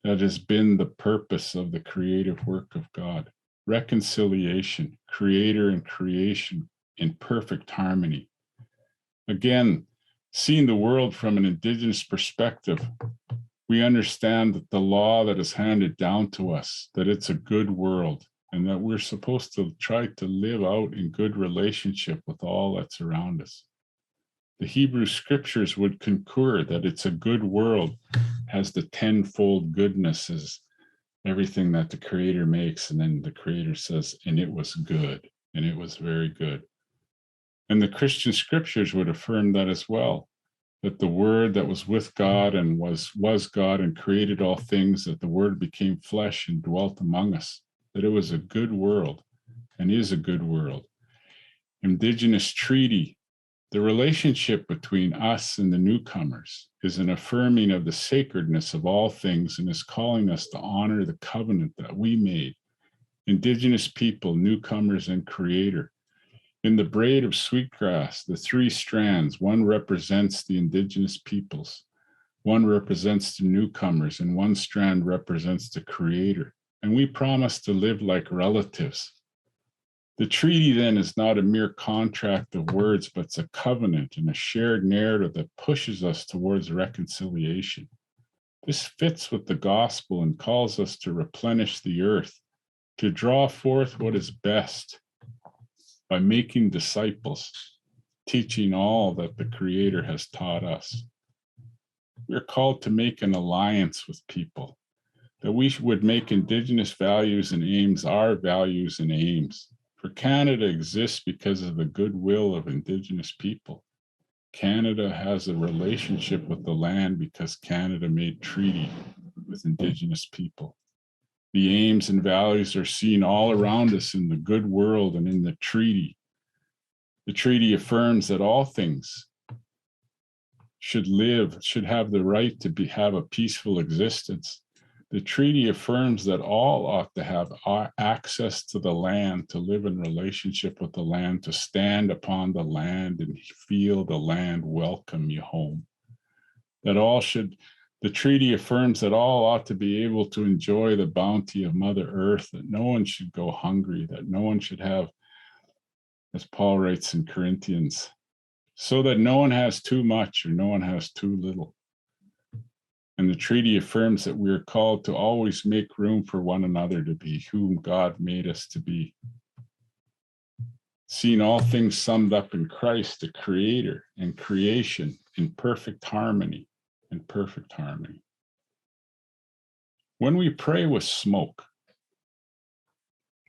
that has been the purpose of the creative work of God. Reconciliation, creator and creation in perfect harmony. Again, seeing the world from an Indigenous perspective, we understand that the law that is handed down to us, that it's a good world, and that we're supposed to try to live out in good relationship with all that's around us. The Hebrew scriptures would concur that it's a good world, has the tenfold goodnesses, everything that the Creator makes, and then the Creator says, and it was good, and it was very good. And the Christian scriptures would affirm that as well, that the Word that was with God and was God and created all things, that the Word became flesh and dwelt among us, that it was a good world and is a good world. Indigenous treaty, the relationship between us and the newcomers, is an affirming of the sacredness of all things and is calling us to honor the covenant that we made. Indigenous people, newcomers, and Creator. In the braid of sweetgrass, the three strands, one represents the Indigenous peoples, one represents the newcomers, and one strand represents the Creator. And we promise to live like relatives. The treaty then is not a mere contract of words, but it's a covenant and a shared narrative that pushes us towards reconciliation. This fits with the gospel and calls us to replenish the earth, to draw forth what is best by making disciples, teaching all that the Creator has taught us. We're called to make an alliance with people, that we would make Indigenous values and aims our values and aims. For Canada exists because of the goodwill of Indigenous people. Canada has a relationship with the land because Canada made treaty with Indigenous people. The aims and values are seen all around us in the good world and in the treaty. The treaty affirms that all things should have the right to have a peaceful existence. The treaty affirms that all ought to have access to the land, to live in relationship with the land, to stand upon the land and feel the land welcome you home. The treaty affirms that all ought to be able to enjoy the bounty of Mother Earth, that no one should go hungry, that no one should have, as Paul writes in Corinthians, so that no one has too much or no one has too little. And the treaty affirms that we are called to always make room for one another to be whom God made us to be. Seeing all things summed up in Christ, the Creator and creation in perfect harmony, When we pray with smoke,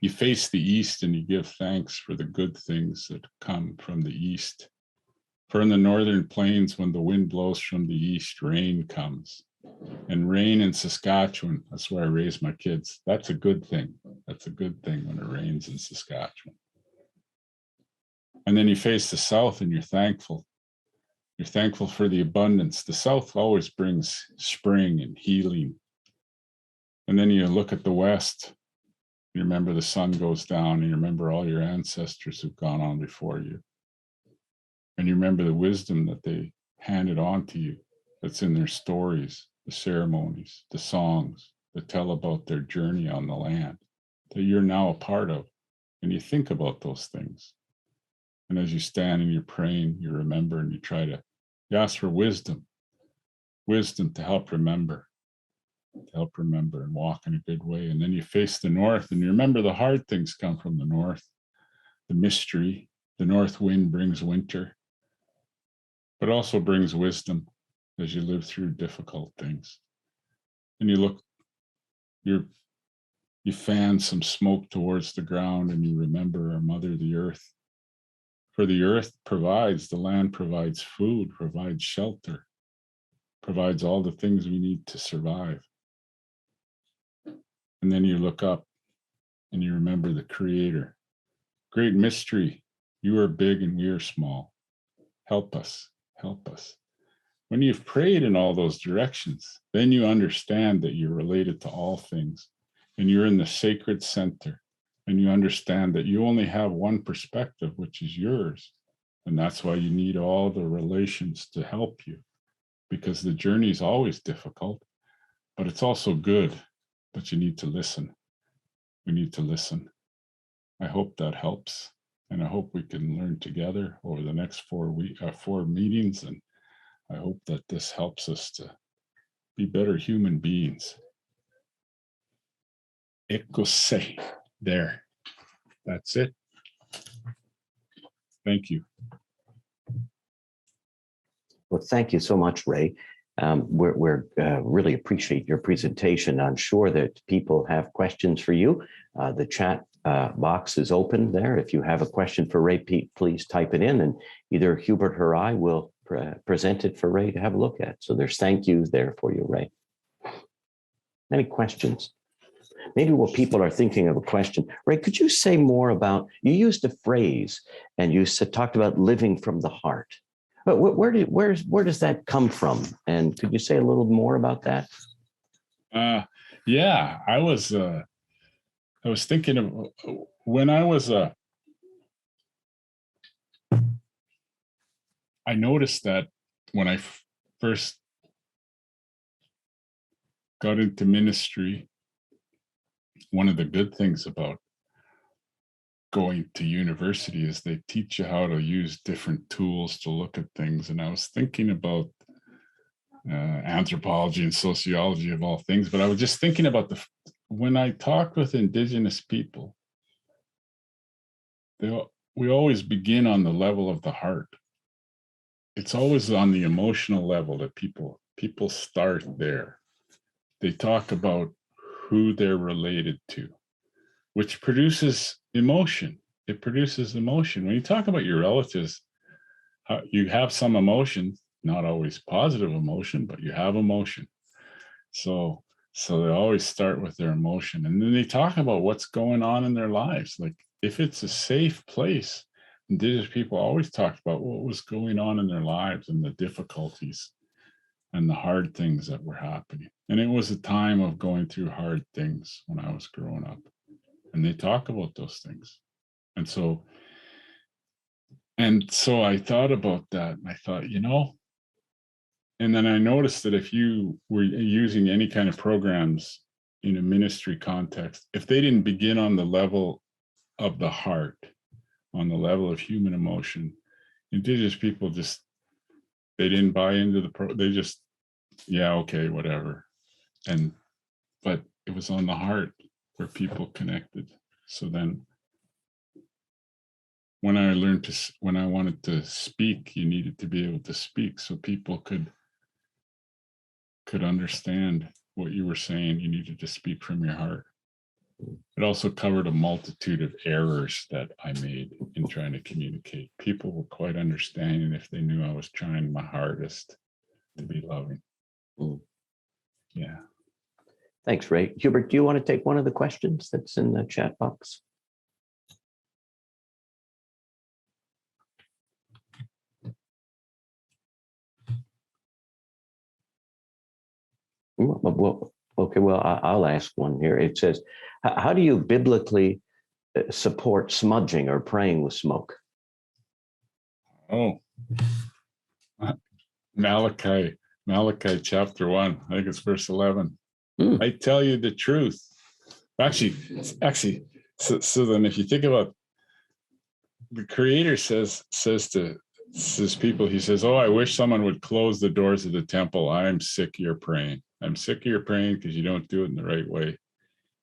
you face the east and you give thanks for the good things that come from the east. For in the northern plains, when the wind blows from the east, rain comes. And rain in Saskatchewan, that's where I raised my kids. That's a good thing. That's a good thing when it rains in Saskatchewan. And then you face the South and you're thankful. You're thankful for the abundance. The South always brings spring and healing. And then you look at the West, you remember the sun goes down, and you remember all your ancestors who've gone on before you. And you remember the wisdom that they handed on to you that's in their stories, the ceremonies, the songs that tell about their journey on the land that you're now a part of. And you think about those things. And as you stand and you're praying, you remember and you ask for wisdom to help remember and walk in a good way. And then you face the North and you remember the hard things come from the North, the mystery. The North wind brings winter, but also brings wisdom as you live through difficult things. And you fan some smoke towards the ground and you remember our mother, the earth. For the earth provides, the land provides food, provides shelter, provides all the things we need to survive. And then you look up and you remember the Creator. Great mystery, you are big and we are small. Help us, help us. When you've prayed in all those directions, then you understand that you're related to all things and you're in the sacred center. And you understand that you only have one perspective, which is yours. And that's why you need all the relations to help you, because the journey is always difficult, but it's also good. But you need to listen. We need to listen. I hope that helps. And I hope we can learn together over the next 4 meetings. And I hope that this helps us to be better human beings. Ekose. There. That's it. Thank you. Well, thank you so much, Ray. We're really appreciate your presentation. I'm sure that people have questions for you. The chat box is open there. If you have a question for Ray, please type it in, and either Hubert or I will present it for Ray to have a look at. So there's thank yous there for you, Ray. Any questions? Maybe while people are thinking of a question, Ray, could you say more about, you used a phrase and you talked about living from the heart. But where does that come from? And could you say a little more about that? Yeah, I was thinking of when I was I noticed that when I first got into ministry, one of the good things about going to university is they teach you how to use different tools to look at things. And I was thinking about anthropology and sociology of all things, but I was just thinking about when I talked with Indigenous people, we always begin on the level of the heart. It's always on the emotional level that people start there. They talk about who they're related to, which produces emotion. It produces emotion. When you talk about your relatives, you have some emotion, not always positive emotion, but you have emotion. So they always start with their emotion. And then they talk about what's going on in their lives. Like if it's a safe place, Indigenous people always talked about what was going on in their lives and the difficulties and the hard things that were happening. And it was a time of going through hard things when I was growing up. And they talk about those things. And so I thought about that. And I thought, and then I noticed that if you were using any kind of programs in a ministry context, if they didn't begin on the level of the heart, on the level of human emotion, Indigenous people they didn't buy into they just, yeah, okay, whatever. But it was on the heart where people connected. So then when I wanted to speak, you needed to be able to speak so people could understand what you were saying. You needed to speak from your heart. It also covered a multitude of errors that I made in trying to communicate. People were quite understanding if they knew I was trying my hardest to be loving. Yeah. Thanks, Ray. Hubert, do you want to take one of the questions that's in the chat box? Well, okay, well, I'll ask one here. It says, how do you biblically support smudging or praying with smoke? Oh, Malachi chapter 1, I think it's verse 11. I tell you the truth. Actually, so then if you think about the Creator says people, he says, oh, I wish someone would close the doors of the temple. I'm sick of your praying. I'm sick of your praying because you don't do it in the right way.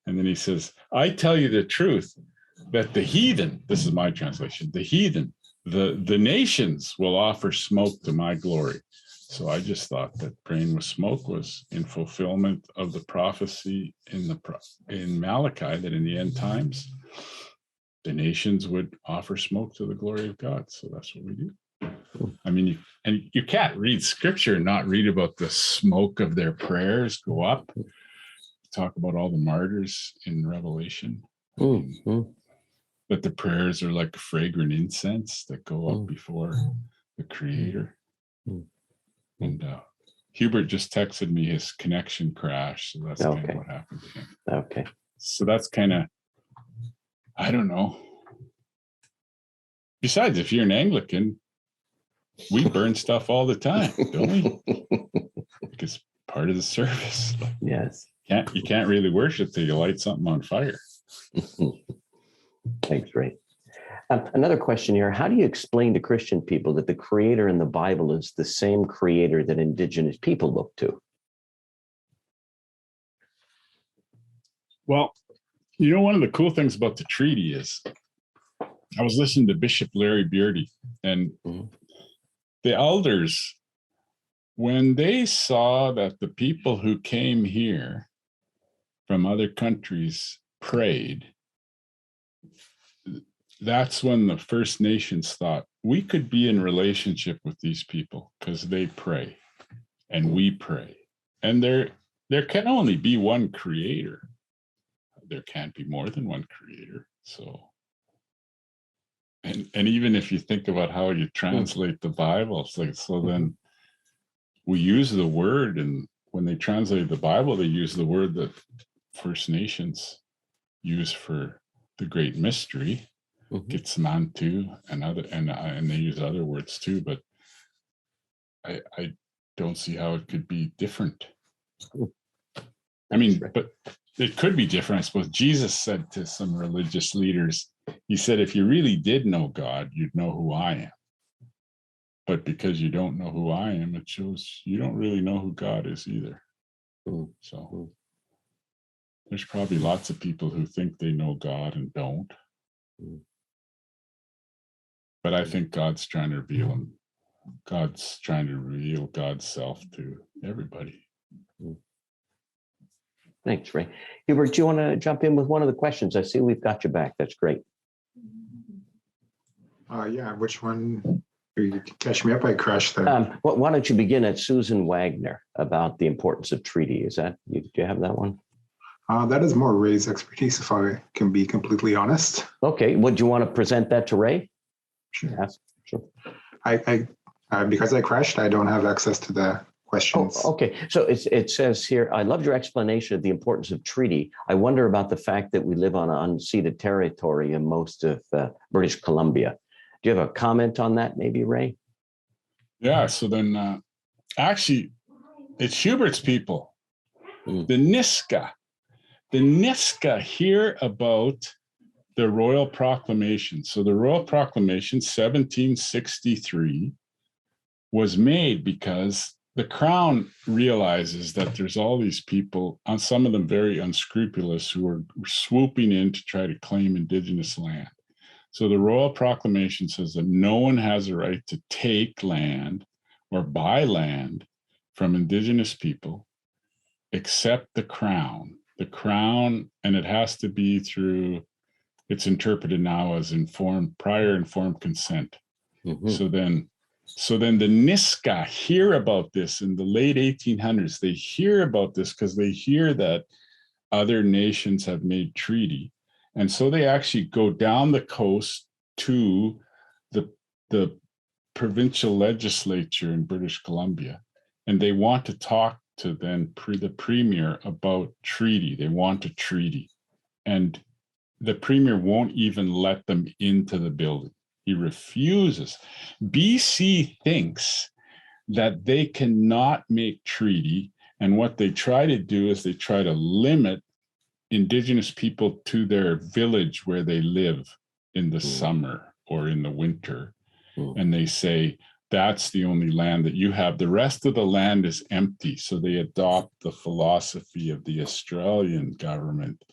And then he says, I tell you the truth that the heathen, this is my translation, the heathen, the nations will offer smoke to my glory. So I just thought that praying with smoke was in fulfillment of the prophecy in Malachi that in the end times, the nations would offer smoke to the glory of God. So that's what we do. I mean, you can't read scripture and not read about the smoke of their prayers go up. Talk about all the martyrs in Revelation. But the prayers are like fragrant incense that go up before the Creator. And Hubert just texted me his connection crash. So that's kind of what happened to him. Okay. So that's kind of, I don't know. Besides, if you're an Anglican, we burn stuff all the time, don't we? Because part of the service. Yes. You can't really worship till you light something on fire. Thanks, Ray. Another question here. How do you explain to Christian people that the Creator in the Bible is the same Creator that Indigenous people look to? Well, one of the cool things about the treaty is I was listening to Bishop Larry Beardy, and the elders, when they saw that the people who came here from other countries prayed, that's when the First Nations thought we could be in relationship with these people because they pray and we pray. And there can only be one Creator. There can't be more than one Creator. So, and even if you think about how you translate the Bible, it's like, so then we use the word, and when they translate the Bible, they use the word that First Nations use for the great mystery. Gitsmantu and they use other words too, but I don't see how it could be different. I mean, but it could be different. I suppose Jesus said to some religious leaders, he said, if you really did know God, you'd know who I am. But because you don't know who I am, it shows you don't really know who God is either. So there's probably lots of people who think they know God and don't. But I think God's trying to reveal him. God's trying to reveal God's self to everybody. Thanks, Ray. Hubert, do you want to jump in with one of the questions? I see we've got you back. That's great. Yeah, which one? You catch me up, I crashed there. Why don't you begin at Susan Wagner about the importance of treaty? Do you have that one? That is more Ray's expertise, if I can be completely honest. Okay, would you want to present that to Ray? Sure. Yes, sure. I because I crashed, I don't have access to the questions. Oh, okay, so it says here, I loved your explanation of the importance of treaty. I wonder about the fact that we live on unceded territory in most of British Columbia. Do you have a comment on that, maybe, Ray? Yeah, so then actually, it's Hubert's people, the Niska. The Niska hear about the Royal Proclamation. So the Royal Proclamation, 1763, was made because the Crown realizes that there's all these people, some of them very unscrupulous, who are swooping in to try to claim Indigenous land. So the Royal Proclamation says that no one has a right to take land or buy land from Indigenous people except the Crown. The Crown, and it has to be through, it's interpreted now as prior informed consent. So then So then the Niska hear about this in the late 1800s. They hear about this because they hear that other nations have made treaty. And so they actually go down the coast to the provincial legislature in British Columbia, and they want to talk to then the premier about treaty. They want a treaty. And the premier won't even let them into the building. He refuses. BC thinks that they cannot make treaty. And what they try to do is they try to limit Indigenous people to their village where they live in the summer or in the winter. And they say, that's the only land that you have. The rest of the land is empty. So they adopt the philosophy of the Australian government.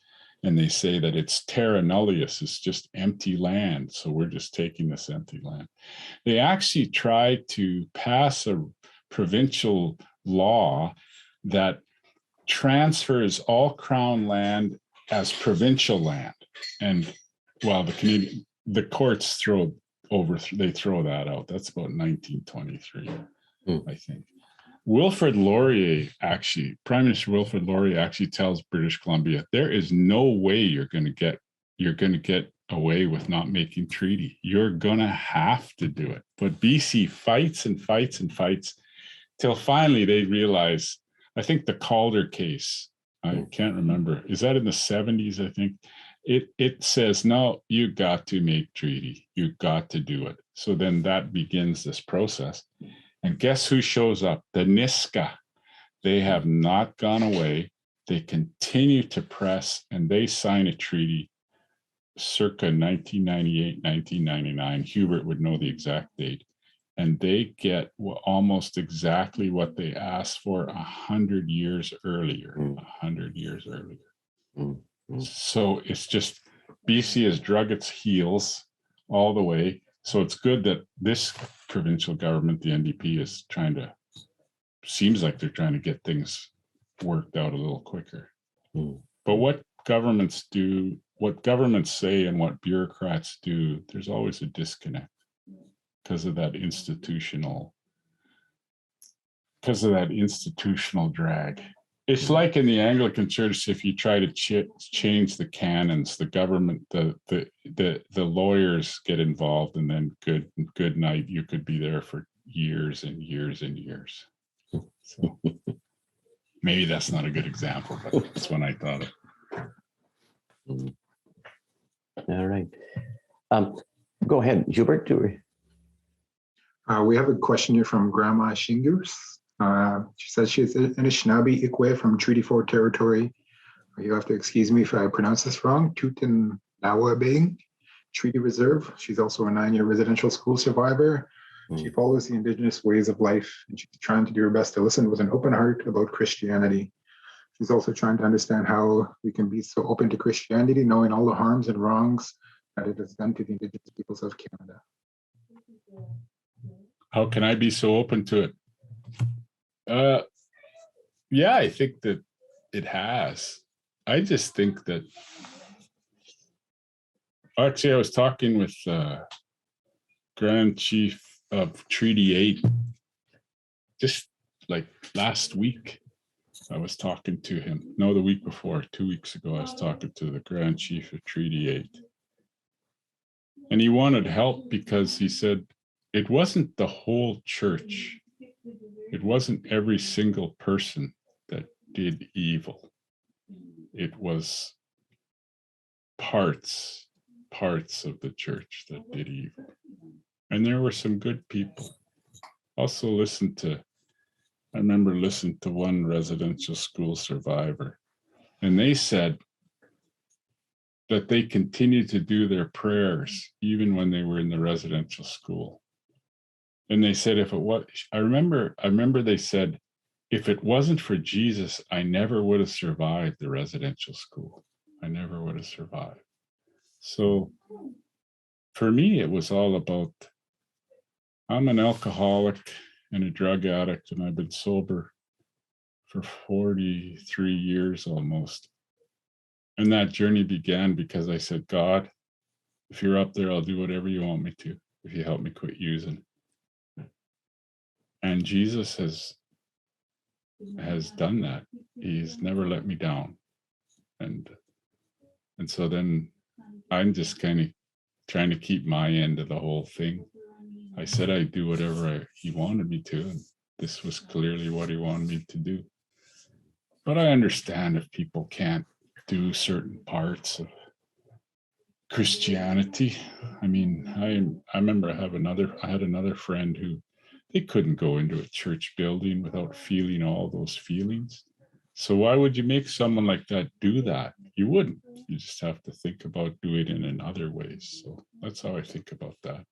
And they say that it's terra nullius, it's just empty land. So we're just taking this empty land. They actually tried to pass a provincial law that transfers all Crown land as provincial land. And while the courts throw that out. That's about 1923, I think. Wilfrid Laurier Prime Minister Wilfrid Laurier actually tells British Columbia, there is no way you're going to get away with not making treaty. You're going to have to do it. But BC fights and fights and fights till finally they realize, I think the Calder case, I can't remember, is that in the 70s, I think? It says, no, you got to make treaty. You got to do it. So then that begins this process. And guess who shows up? The Niska. They have not gone away. They continue to press, and they sign a treaty circa 1998, 1999. Hubert would know the exact date. And they get almost exactly what they asked for 100 years earlier. 100 years earlier. So it's just, BC has drug its heels all the way. So it's good that this provincial government, the NDP, is seems like they're trying to get things worked out a little quicker. But what governments say and what bureaucrats do, there's always a disconnect because of that institutional drag. It's like in the Anglican Church, if you try to change the canons, the government, the lawyers get involved, and then good night, you could be there for years and years and years. So maybe that's not a good example, but that's when I thought of. All right. Go ahead, Hubert. We have a question here from Grandma Shingus. She says she's Anishinaabe Ikwe from Treaty 4 territory. You have to excuse me if I pronounce this wrong. Tutanawabing Treaty Reserve. She's also a 9-year residential school survivor. She follows the Indigenous ways of life, and she's trying to do her best to listen with an open heart about Christianity. She's also trying to understand how we can be so open to Christianity, knowing all the harms and wrongs that it has done to the Indigenous peoples of Canada. How can I be so open to it? Yeah, I think that it has. I just think that, actually, I was talking with Grand Chief of Treaty 8 just like last week. I was talking to him. No, the week before, 2 weeks ago, I was talking to the Grand Chief of Treaty 8. And he wanted help because he said it wasn't the whole church. It wasn't every single person that did evil. It was parts of the church that did evil. And there were some good people. Also I remember listening to one residential school survivor, and they said that they continued to do their prayers even when they were in the residential school. And they said, I remember they said, if it wasn't for Jesus, I never would have survived the residential school. I never would have survived. So for me, it was all about, I'm an alcoholic and a drug addict, and I've been sober for 43 years almost. And that journey began because I said, God, if you're up there, I'll do whatever you want me to, if you help me quit using. And Jesus has done that. He's never let me down. And so then I'm just kind of trying to keep my end of the whole thing. I said I'd do whatever he wanted me to, and this was clearly what he wanted me to do. But I understand if people can't do certain parts of Christianity. I mean, I remember I had another friend who they couldn't go into a church building without feeling all those feelings. So why would you make someone like that do that? You wouldn't. You just have to think about doing it in other ways. So that's how I think about that.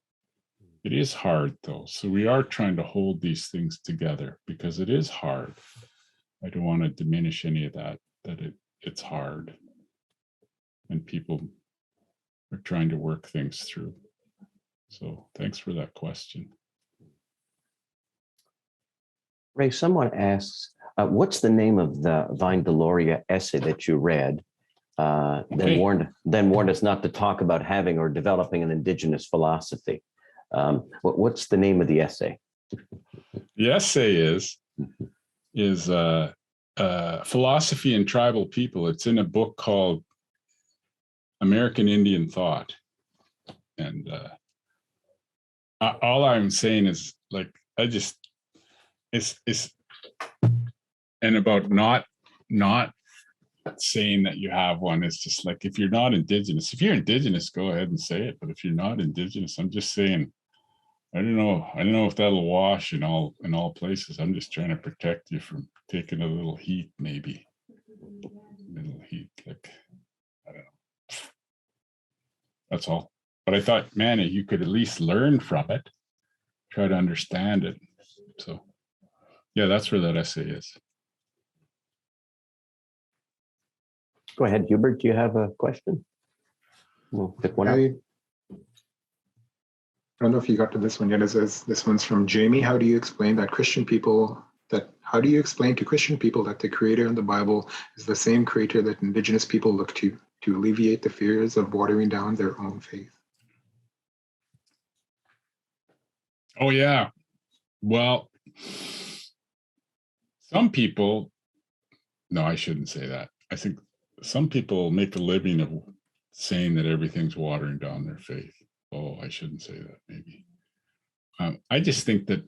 It is hard though. So we are trying to hold these things together because it is hard. I don't want to diminish any of that it's hard. And people are trying to work things through. So thanks for that question. Ray, someone asks, what's the name of the Vine Deloria essay that you read? Then warned us not to talk about having or developing an Indigenous philosophy. What's the name of the essay? The essay is Philosophy and Tribal People. It's in a book called American Indian Thought. And all I'm saying is like, it's and about not saying that you have one. It's just like, if you're not Indigenous, if you're Indigenous, go ahead and say it. But if you're not Indigenous, I'm just saying, I don't know if that'll wash in all places. I'm just trying to protect you from taking a little heat, maybe. Little heat, like, I don't know. That's all. But I thought, man, you could at least learn from it, try to understand it. So, yeah, that's where that essay is. Go ahead, Hubert. Do you have a question? We'll pick one up. I don't know if you got to this one yet. This one's from Jamie. How do you explain to Christian people that the creator in the Bible is the same creator that Indigenous people look to alleviate the fears of watering down their own faith? Oh, yeah. Well, some people, no, I shouldn't say that. I think some people make a living of saying that everything's watering down their faith. Oh, I shouldn't say that, maybe. I just think that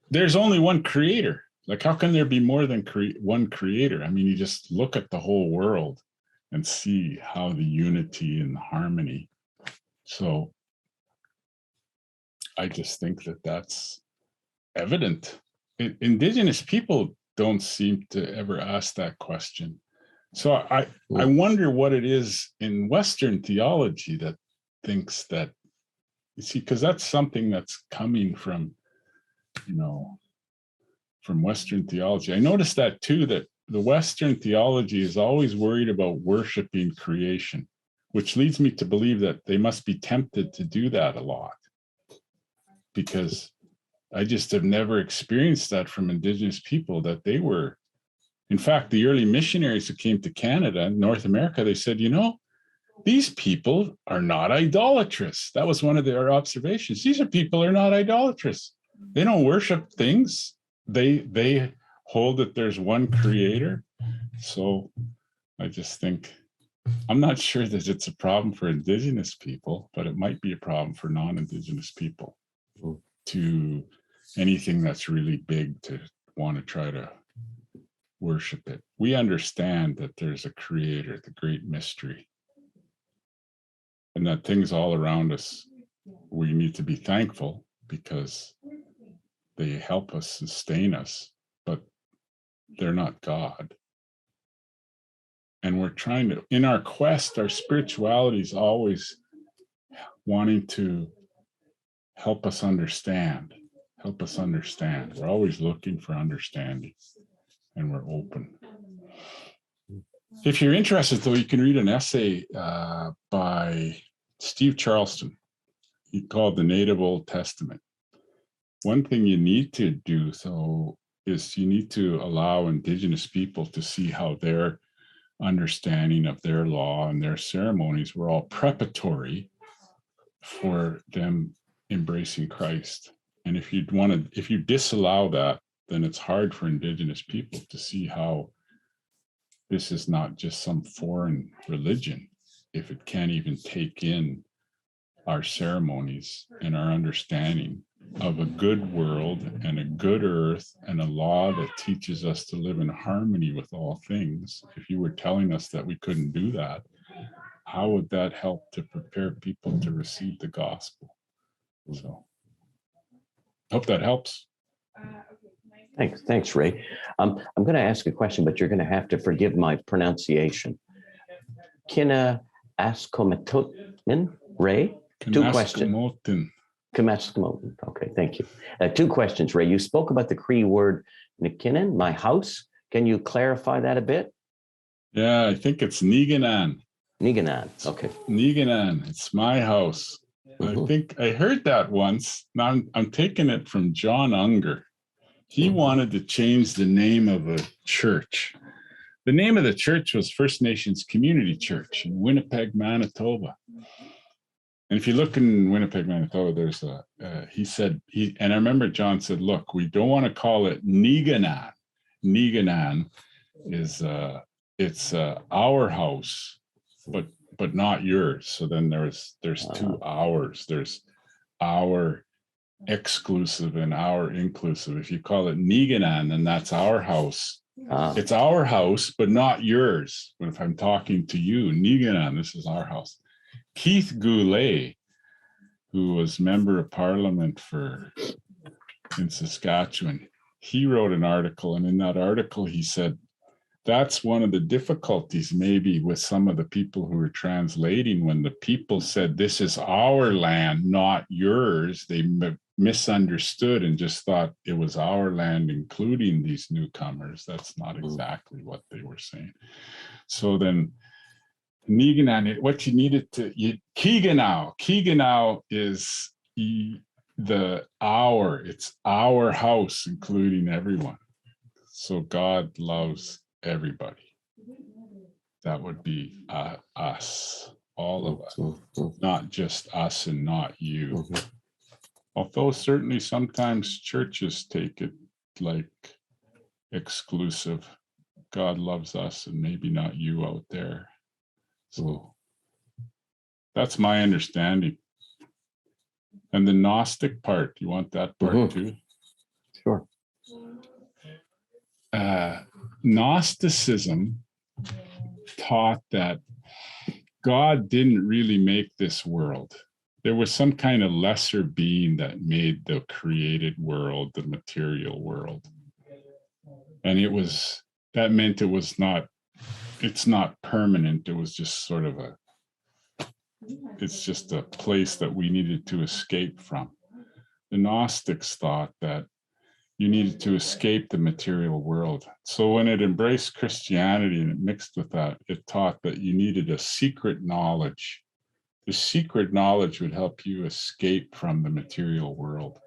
there's only one creator. Like, how can there be more than one creator? I mean, you just look at the whole world and see how the unity and the harmony. So I just think that that's evident. Indigenous people don't seem to ever ask that question. So I wonder what it is in Western theology that thinks that, you see, because that's something that's coming from, from Western theology. I noticed that too, that the Western theology is always worried about worshiping creation, which leads me to believe that they must be tempted to do that a lot, because I just have never experienced that from Indigenous people, that they were, in fact, the early missionaries who came to Canada and North America, they said, these people are not idolatrous. That was one of their observations. These people are not idolatrous. They don't worship things. They hold that there's one creator. So I just think, I'm not sure that it's a problem for Indigenous people, but it might be a problem for non-Indigenous people to anything that's really big to want to try to worship it. We understand that there's a creator, the great mystery, and that things all around us, we need to be thankful because they help us, sustain us, but they're not God. And we're trying to, in our quest, our spirituality is always wanting to help us understand. We're always looking for understanding, and we're open. If you're interested, though, you can read an essay by Steve Charleston. He called The Native Old Testament. One thing you need to do, though, is you need to allow Indigenous people to see how their understanding of their law and their ceremonies were all preparatory for them embracing Christ. And if you disallow that, then it's hard for Indigenous people to see how this is not just some foreign religion if it can't even take in our ceremonies and our understanding of a good world and a good earth and a law that teaches us to live in harmony with all things. If you were telling us that we couldn't do that, how would that help to prepare people to receive the gospel? So hope that helps. Thanks, Ray. I'm going to ask a question, but you're going to have to forgive my pronunciation. Kina Askomatotin, Ray? Two questions. Kinaskomotin. Okay, thank you. Two questions, Ray. You spoke about the Cree word Nikinin, my house. Can you clarify that a bit? Yeah, I think it's Niganan. Niganan, okay. Niganan, it's my house. I think I heard that once. Now I'm taking it from John Unger. He wanted to change the name of a church. The name of the church was First Nations Community Church in Winnipeg, Manitoba. And if you look in Winnipeg, Manitoba, there's and I remember John said, look, we don't want to call it Niganan. Niganan is, it's our house, but not yours. So then there's two ours. There's our exclusive and our inclusive. If you call it Niganan, then that's our house. It's our house, but not yours. But if I'm talking to you, Niganan, this is our house. Keith Goulet, who was member of parliament in Saskatchewan, he wrote an article, and in that article he said, that's one of the difficulties maybe with some of the people who were translating. When the people said, this is our land, not yours, they misunderstood and just thought it was our land, including these newcomers. That's not exactly what they were saying. So then Niganan, what you needed to, Kiganau is it's our house, including everyone. So God loves everybody. That would be us, all of us, not just us and not you. Although certainly sometimes churches take it like exclusive. God loves us and maybe not you out there. So that's my understanding. And the Gnostic part, you want that part too? Sure. Gnosticism taught that God didn't really make this world. There was some kind of lesser being that made the created world, the material world. And that meant it's not permanent. It was just sort of it's just a place that we needed to escape from. The Gnostics thought that you needed to escape the material world. So when it embraced Christianity and it mixed with that, it taught that you needed a secret knowledge. The secret knowledge would help you escape from the material world.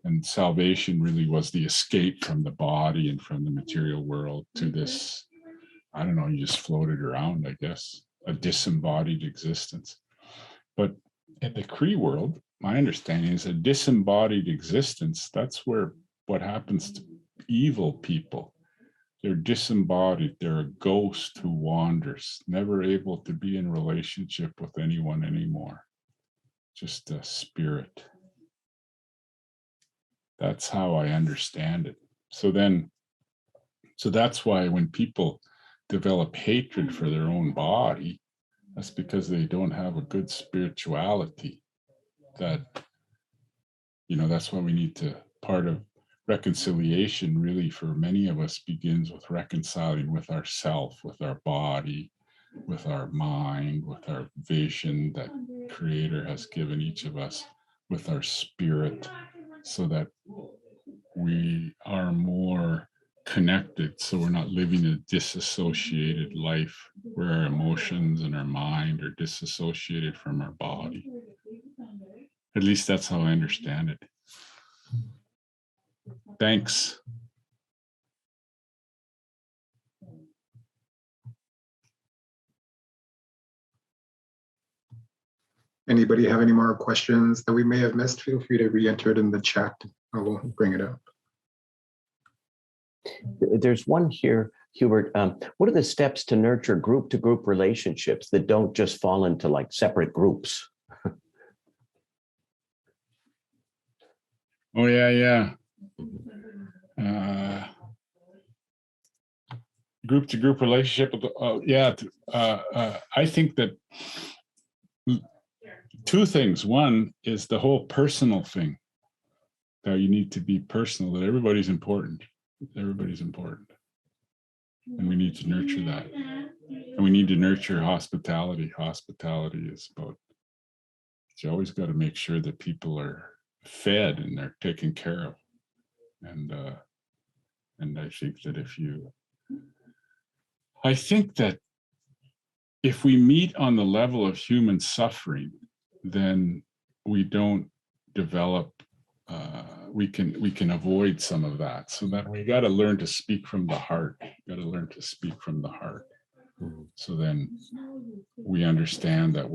And salvation really was the escape from the body and from the material world to this, I don't know, you just floated around, I guess, a disembodied existence. But in the Cree world, my understanding is a disembodied existence. That's what happens to evil people. They're disembodied. They're a ghost who wanders, never able to be in relationship with anyone anymore. Just a spirit. That's how I understand it. So that's why when people develop hatred for their own body, that's because they don't have a good spirituality. That's why we need to, part of reconciliation really for many of us begins with reconciling with ourself, with our body, with our mind, with our vision that Creator has given each of us, with our spirit, so that we are more connected, so we're not living a disassociated life where our emotions and our mind are disassociated from our body. At least that's how I understand it. Thanks. Anybody have any more questions that we may have missed? Feel free to re-enter it in the chat. I will bring it up. There's one here, Hubert. What are the steps to nurture group-to-group relationships that don't just fall into like separate groups? Oh, yeah. Group-to-group relationship. I think that two things. One is the whole personal thing, that you need to be personal, that everybody's important. Everybody's important. And we need to nurture that. And we need to nurture hospitality. Hospitality is about, you always got to make sure that people are fed and they're taken care of. And I think that if we meet on the level of human suffering, then we don't develop, we can avoid some of that. So that we got to learn to speak from the heart. So then we understand that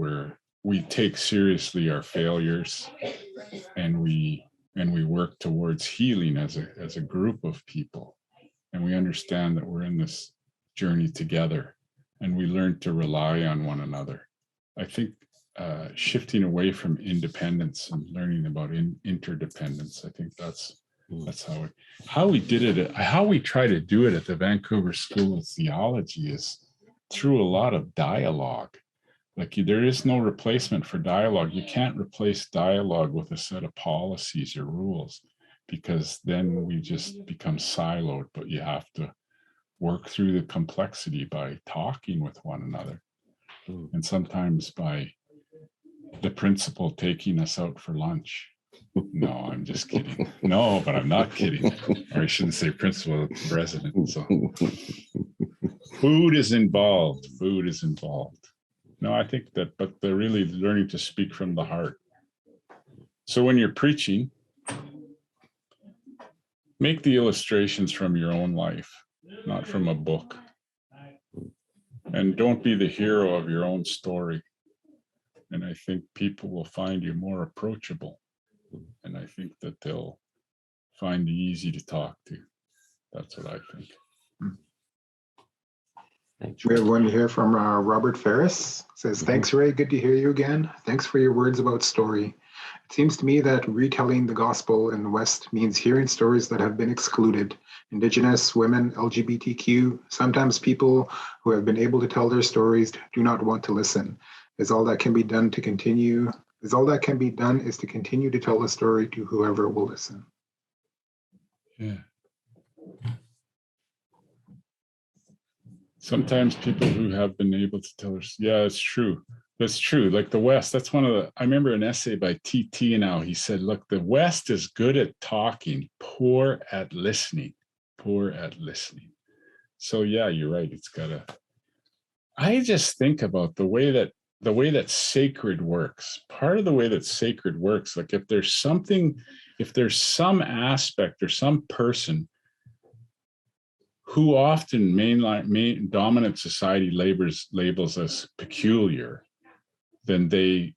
we take seriously our failures, and we work towards healing as a group of people. And we understand that we're in this journey together, and we learn to rely on one another. I think shifting away from independence and learning about interdependence, I think that's how we did it. How we try to do it at the Vancouver School of Theology is through a lot of dialogue. Like, there is no replacement for dialogue. You can't replace dialogue with a set of policies or rules, because then we just become siloed. But you have to work through the complexity by talking with one another. And sometimes by the principal taking us out for lunch. No, I'm just kidding. No, but I'm not kidding. Or I shouldn't say principal, president. So food is involved. No, I think that, but they're really learning to speak from the heart. So when you're preaching, make the illustrations from your own life, not from a book. And don't be the hero of your own story. And I think people will find you more approachable. And I think that they'll find you easy to talk to. That's what I think. Thanks. We have one here from Robert Ferris. Says, thanks, Ray. Good to hear you again. Thanks for your words about story. It seems to me that retelling the gospel in the West means hearing stories that have been excluded. Indigenous, women, LGBTQ, sometimes people who have been able to tell their stories do not want to listen. All that can be done is to continue to tell the story to whoever will listen. Yeah. Sometimes people who have been able to tell us, yeah, it's true. That's true. Like the West, that's I remember an essay by T.T. now. He said, look, the West is good at talking, poor at listening. So yeah, you're right. I just think about the way that sacred works. Part of the way that sacred works, like if there's some aspect or some person who often dominant society labels as peculiar, then they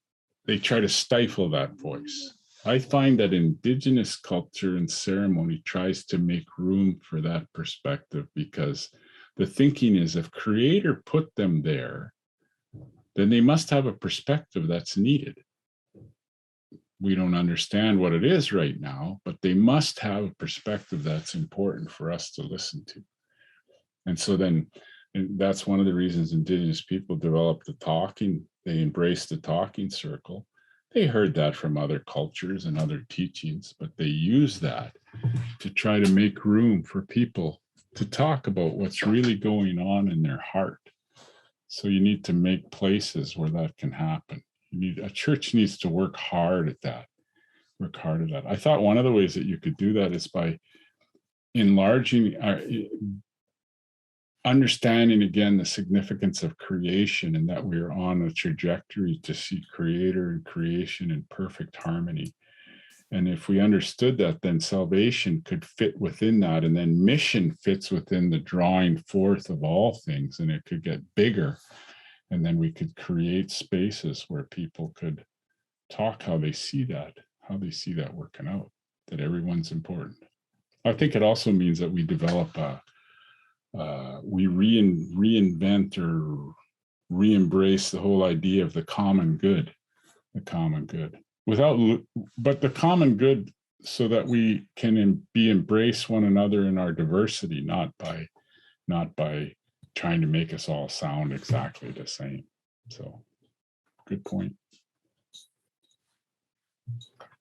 try to stifle that voice. I find that Indigenous culture and ceremony tries to make room for that perspective, because the thinking is, if Creator put them there, then they must have a perspective that's needed. We don't understand what it is right now, but they must have a perspective that's important for us to listen to. And so then, and that's one of the reasons Indigenous people developed they embraced the talking circle. They heard that from other cultures and other teachings, but they use that to try to make room for people to talk about what's really going on in their heart. So you need to make places where that can happen. A church needs to work hard at that. I thought one of the ways that you could do that is by enlarging, understanding again the significance of creation, and that we're on a trajectory to see Creator and creation in perfect harmony. And if we understood that, then salvation could fit within that, and then mission fits within the drawing forth of all things, and it could get bigger. And then we could create spaces where people could talk how they see that working out, that everyone's important. I think it also means that we develop we reinvent or re-embrace the whole idea of the common good, but the common good so that we can embrace one another in our diversity, not by trying to make us all sound exactly the same. So good point.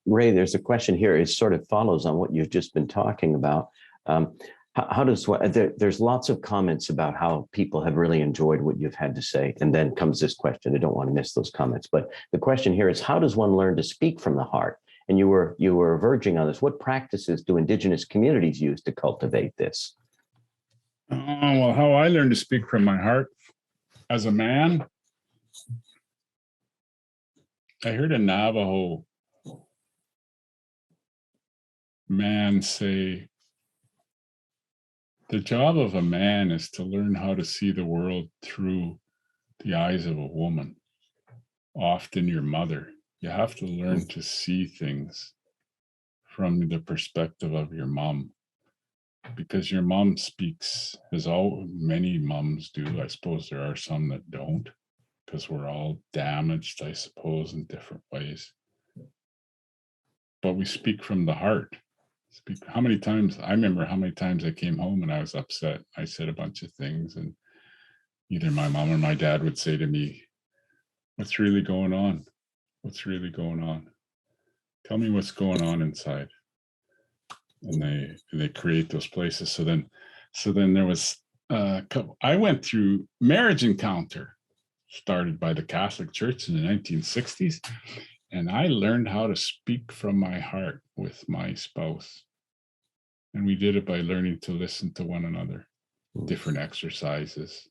Ray, there's a question here. It sort of follows on what you've just been talking about. There's lots of comments about how people have really enjoyed what you've had to say. And then comes this question. I don't want to miss those comments. But the question here is, how does one learn to speak from the heart? And you were verging on this. What practices do Indigenous communities use to cultivate this? Well, how I learned to speak from my heart as a man, I heard a Navajo man say, the job of a man is to learn how to see the world through the eyes of a woman, often your mother. You have to learn to see things from the perspective of your mom, because your mom speaks, as all many moms do. I suppose there are some that don't, because we're all damaged, I suppose, in different ways. But we speak from the heart. I remember how many times I came home and I was upset. I said a bunch of things, and either my mom or my dad would say to me, what's really going on? What's really going on? Tell me what's going on inside. And they create those places. So then there was I went through marriage encounter started by the Catholic Church in the 1960s. And I learned how to speak from my heart with my spouse. And we did it by learning to listen to one another, different exercises.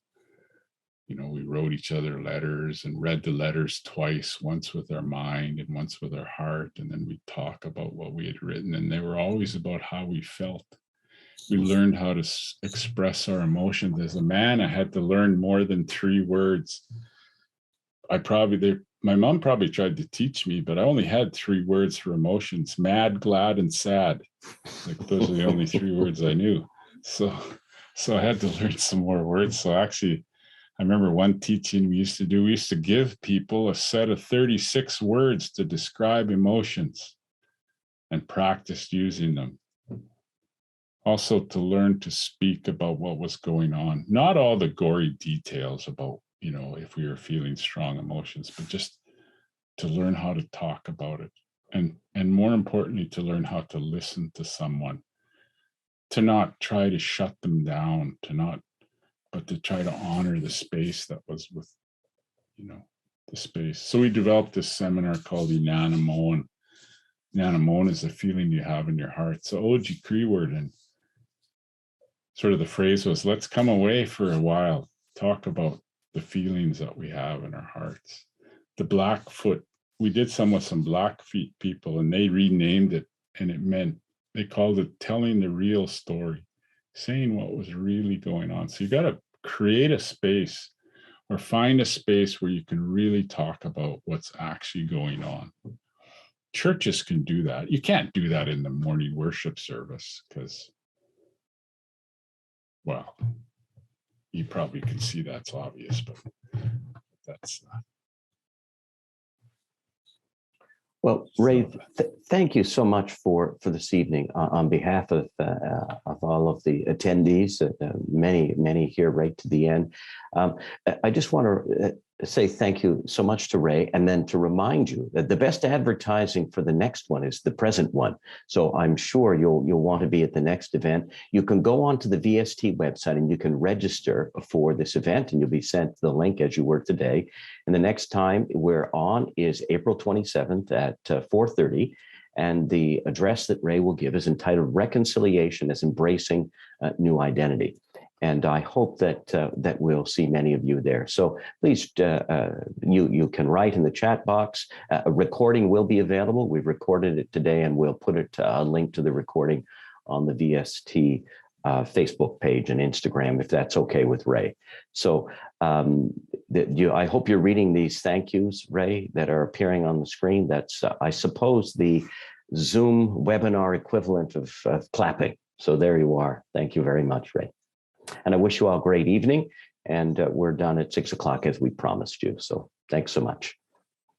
You know, we wrote each other letters and read the letters twice, once with our mind and once with our heart. And then we'd talk about what we had written. And they were always about how we felt. We learned how to express our emotions. As a man, I had to learn more than 3 words. My mom probably tried to teach me, but I only had 3 words for emotions: mad, glad, and sad. Like, those are the only 3 words I knew. So I had to learn some more words. So actually, I remember one teaching we used to give people a set of 36 words to describe emotions and practice using them. Also, to learn to speak about what was going on. Not all the gory details about, you know, if we were feeling strong emotions, but just to learn how to talk about it. And more importantly, to learn how to listen to someone, to not try to shut them down, but to try to honor the space that was with, you know, the space. So we developed this seminar called Inanamon. Inanamon is the feeling you have in your heart. So Oji Cree word, and sort of the phrase was, let's come away for a while, talk about the feelings that we have in our hearts. The Blackfoot, we did some with some Blackfeet people, and they renamed it, and it meant, they called it telling the real story, saying what was really going on. So you got to create a space or find a space where you can really talk about what's actually going on. Churches can do that. You can't do that in the morning worship service because, well, you probably can see that's obvious, but that's not. Well, Ray, thank you so much for this evening on behalf of all of the attendees, many here right to the end. I just want to say thank you so much to Ray, and then to remind you that the best advertising for the next one is the present one. So I'm sure you'll want to be at the next event. You can go onto the VST website and you can register for this event, and you'll be sent the link as you were today. And the next time we're on is April 27th at 4:30. And the address that Ray will give is entitled Reconciliation as Embracing New Identity. And I hope that we'll see many of you there. So please, you can write in the chat box. A recording will be available. We've recorded it today, and we'll put a link to the recording on the VST Facebook page and Instagram, if that's okay with Ray. So I hope you're reading these thank yous, Ray, that are appearing on the screen. That's, I suppose, the Zoom webinar equivalent of clapping. So there you are. Thank you very much, Ray. And I wish you all a great evening. And we're done at 6 o'clock as we promised you. So thanks so much.